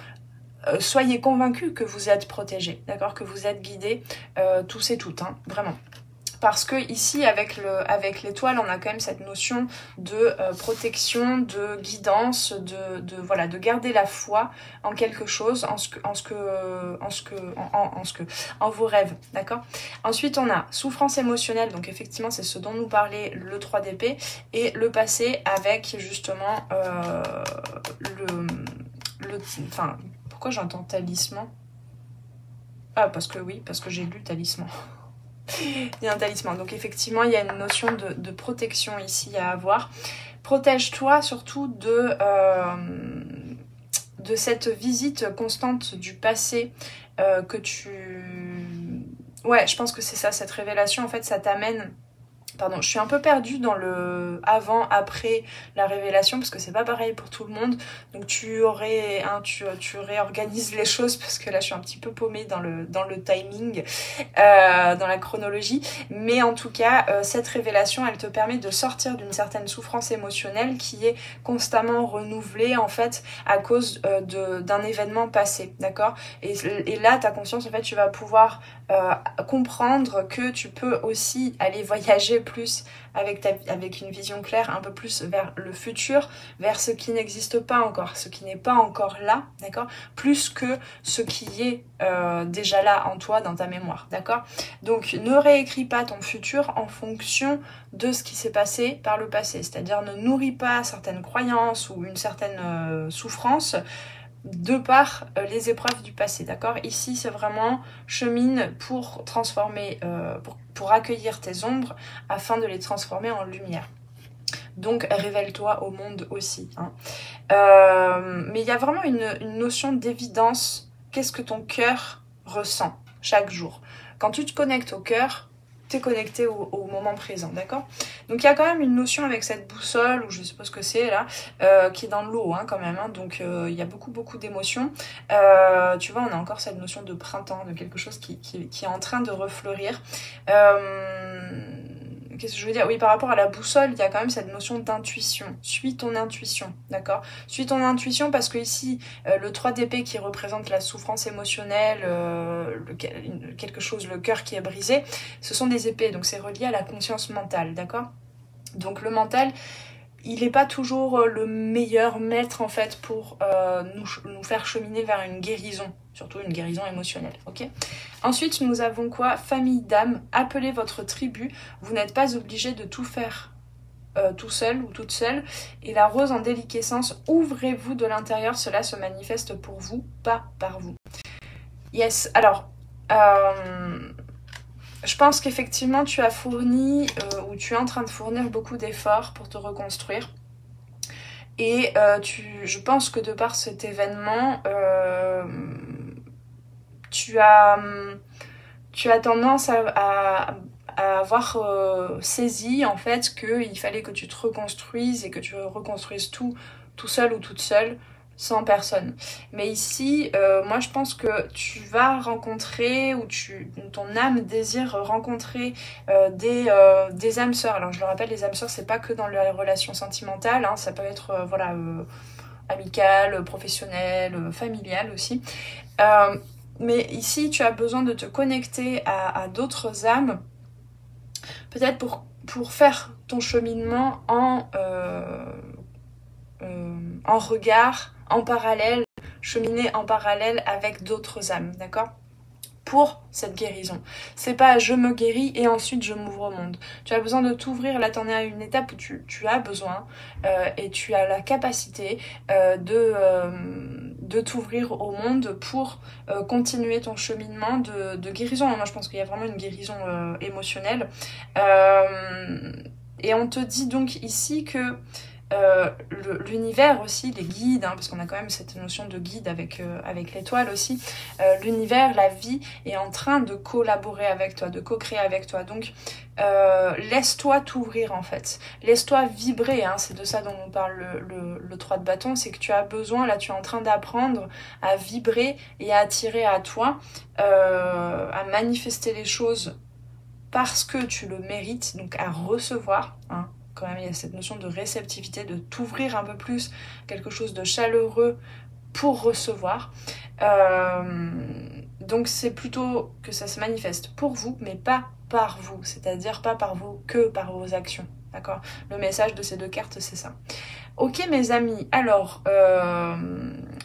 soyez convaincus que vous êtes protégés, d'accord, que vous êtes guidés, tous et toutes, hein, vraiment. Parce que ici, avec l'étoile, on a quand même cette notion de protection, de guidance, de garder la foi en quelque chose, en vos rêves, d'accord. Ensuite, on a souffrance émotionnelle, donc effectivement, c'est ce dont nous parlait le 3 d'épée, et le passé avec justement enfin, pourquoi j'entends talisman? Ah, parce que j'ai lu talisman. Il y a un talisman, donc effectivement il y a une notion de protection ici à avoir. Protège-toi surtout de cette visite constante du passé que tu... Ouais, je pense que c'est ça, cette révélation en fait ça t'amène... Pardon, je suis un peu perdue dans le avant, après la révélation, parce que c'est pas pareil pour tout le monde. Donc tu réorganises les choses, parce que là je suis un petit peu paumée dans le timing, dans la chronologie. Mais en tout cas, cette révélation, elle te permet de sortir d'une certaine souffrance émotionnelle qui est constamment renouvelée en fait à cause d'un événement passé, d'accord. Et là, ta conscience, en fait, tu vas pouvoir comprendre que tu peux aussi aller voyager plus avec une vision claire, un peu plus vers le futur, vers ce qui n'existe pas encore, ce qui n'est pas encore là, d'accord, plus que ce qui est déjà là en toi, dans ta mémoire, d'accord. Donc ne réécris pas ton futur en fonction de ce qui s'est passé par le passé, c'est-à-dire ne nourris pas certaines croyances ou une certaine souffrance de par les épreuves du passé, d'accord. Ici, c'est vraiment chemine pour transformer, pour accueillir tes ombres afin de les transformer en lumière. Donc, révèle-toi au monde aussi, hein. Mais il y a vraiment une notion d'évidence. Qu'est-ce que ton cœur ressent chaque jour? Quand tu te connectes au cœur, t'es connecté au moment présent, d'accord. Donc il y a quand même une notion avec cette boussole, ou je sais pas ce que c'est là, qui est dans l'eau hein, quand même, hein, donc il y a beaucoup d'émotions. Tu vois, on a encore cette notion de printemps, de quelque chose qui est en train de refleurir. Qu'est-ce que je veux dire? Oui, par rapport à la boussole, il y a quand même cette notion d'intuition. Suis ton intuition, d'accord? Suis ton intuition, parce que ici, le 3 d'épée qui représente la souffrance émotionnelle, quelque chose, le cœur qui est brisé, ce sont des épées, donc c'est relié à la conscience mentale, d'accord? Donc le mental, il n'est pas toujours le meilleur maître en fait pour nous faire cheminer vers une guérison, surtout une guérison émotionnelle, ok? Ensuite, nous avons quoi? Famille d'âme, appelez votre tribu, vous n'êtes pas obligé de tout faire tout seul ou toute seule. Et la rose en déliquescence, ouvrez-vous de l'intérieur, cela se manifeste pour vous, pas par vous. Yes, alors... je pense qu'effectivement tu as fourni ou tu es en train de fournir beaucoup d'efforts pour te reconstruire. Et je pense que de par cet événement, tu as tendance à avoir saisi en fait qu'il fallait que tu te reconstruises et que tu reconstruises tout seul ou toute seule, sans personne. Mais ici, moi je pense que tu vas rencontrer, ou ton âme désire rencontrer des âmes sœurs. Alors je le rappelle, les âmes sœurs, c'est pas que dans les relations sentimentales, hein, ça peut être amicale, professionnelle, familiale aussi. Mais ici, tu as besoin de te connecter à d'autres âmes, peut-être pour faire ton cheminement en regard, en parallèle, cheminer en parallèle avec d'autres âmes, d'accord? Pour cette guérison. C'est pas je me guéris et ensuite je m'ouvre au monde. Tu as besoin de t'ouvrir, là t'en es à une étape où tu as besoin et tu as la capacité de t'ouvrir au monde pour continuer ton cheminement de guérison. Moi je pense qu'il y a vraiment une guérison émotionnelle. Et on te dit donc ici que l'univers aussi, les guides, hein, parce qu'on a quand même cette notion de guide avec l'étoile aussi, l'univers, la vie est en train de collaborer avec toi, de co-créer avec toi. Donc laisse-toi t'ouvrir en fait, laisse-toi vibrer, hein, c'est de ça dont on parle le 3 de bâton, c'est que tu as besoin, là tu es en train d'apprendre à vibrer et à attirer à toi, à manifester les choses parce que tu le mérites, donc à recevoir, hein. Quand même il y a cette notion de réceptivité, de t'ouvrir un peu plus, quelque chose de chaleureux pour recevoir. Donc c'est plutôt que ça se manifeste pour vous, mais pas par vous, c'est-à-dire pas par vous, que par vos actions, d'accord? Le message de ces deux cartes, c'est ça. Ok mes amis, alors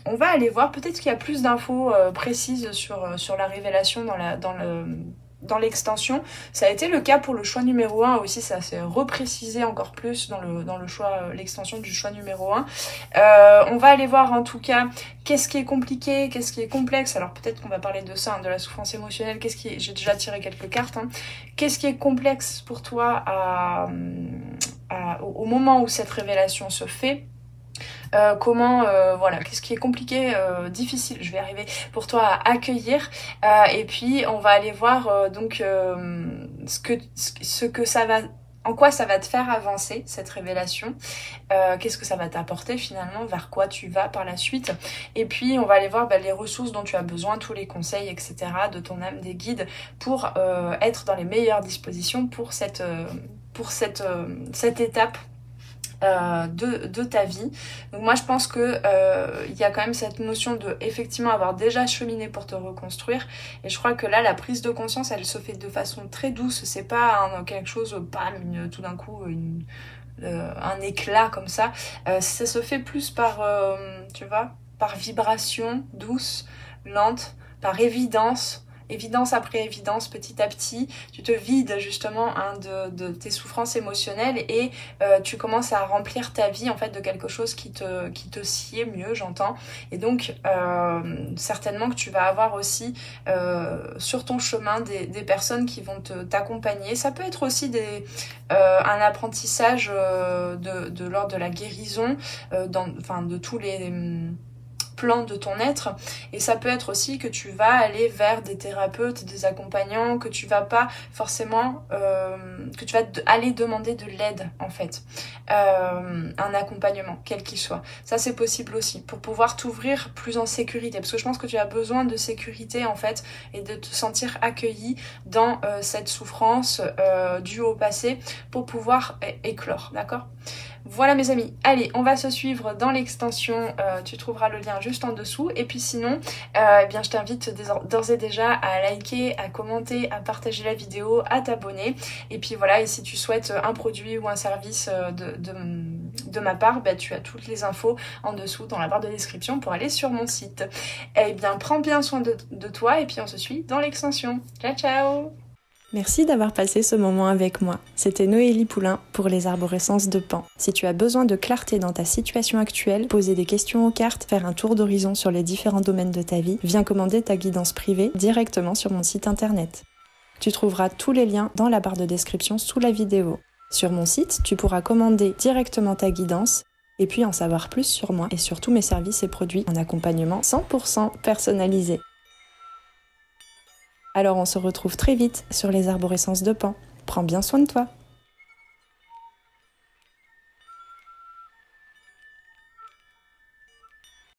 on va aller voir, peut-être qu'il y a plus d'infos précises sur la révélation dans l'extension. Ça a été le cas pour le choix numéro 1 aussi, ça s'est reprécisé encore plus dans le choix, l'extension du choix numéro 1. On va aller voir en tout cas qu'est-ce qui est compliqué, qu'est-ce qui est complexe. Alors peut-être qu'on va parler de ça, hein, de la souffrance émotionnelle, j'ai déjà tiré quelques cartes. Hein. Qu'est-ce qui est complexe pour toi au moment où cette révélation se fait? Voilà, qu'est-ce qui est compliqué, difficile, je vais arriver pour toi à accueillir, et puis on va aller voir donc ce que ça va, en quoi ça va te faire avancer cette révélation, qu'est-ce que ça va t'apporter finalement, vers quoi tu vas par la suite, et puis on va aller voir les ressources dont tu as besoin, tous les conseils, etc. de ton âme, des guides, pour être dans les meilleures dispositions pour cette étape de ta vie. Donc moi je pense que il y a quand même cette notion de effectivement avoir déjà cheminé pour te reconstruire, et je crois que là la prise de conscience elle se fait de façon très douce, c'est pas quelque chose tout d'un coup un éclat comme ça, ça se fait plus par tu vois, par vibration douce, lente, par évidence après évidence, petit à petit, tu te vides justement de tes souffrances émotionnelles, et tu commences à remplir ta vie en fait de quelque chose qui te sied mieux, j'entends. Et donc certainement que tu vas avoir aussi sur ton chemin des personnes qui vont t'accompagner. Ça peut être aussi un apprentissage de l'ordre de la guérison, de tous les plan de ton être, et ça peut être aussi que tu vas aller vers des thérapeutes, des accompagnants, que tu vas pas forcément que tu vas aller demander de l'aide en fait, un accompagnement quel qu'il soit, ça c'est possible aussi pour pouvoir t'ouvrir plus en sécurité, parce que je pense que tu as besoin de sécurité en fait, et de te sentir accueilli dans cette souffrance due au passé pour pouvoir éclore, d'accord? Voilà mes amis, allez, on va se suivre dans l'extension, tu trouveras le lien juste en dessous, et puis sinon, eh bien je t'invite d'ores et déjà à liker, à commenter, à partager la vidéo, à t'abonner, et puis voilà, et si tu souhaites un produit ou un service de ma part, bah, tu as toutes les infos en dessous dans la barre de description pour aller sur mon site. Eh bien prends bien soin de toi, et puis on se suit dans l'extension. Ciao ciao! Merci d'avoir passé ce moment avec moi. C'était Noélie Poulain pour les arborescences de Pan. Si tu as besoin de clarté dans ta situation actuelle, poser des questions aux cartes, faire un tour d'horizon sur les différents domaines de ta vie, viens commander ta guidance privée directement sur mon site internet. Tu trouveras tous les liens dans la barre de description sous la vidéo. Sur mon site, tu pourras commander directement ta guidance et puis en savoir plus sur moi et sur tous mes services et produits en accompagnement 100% personnalisé. Alors on se retrouve très vite sur les arborescences de Pan. Prends bien soin de toi.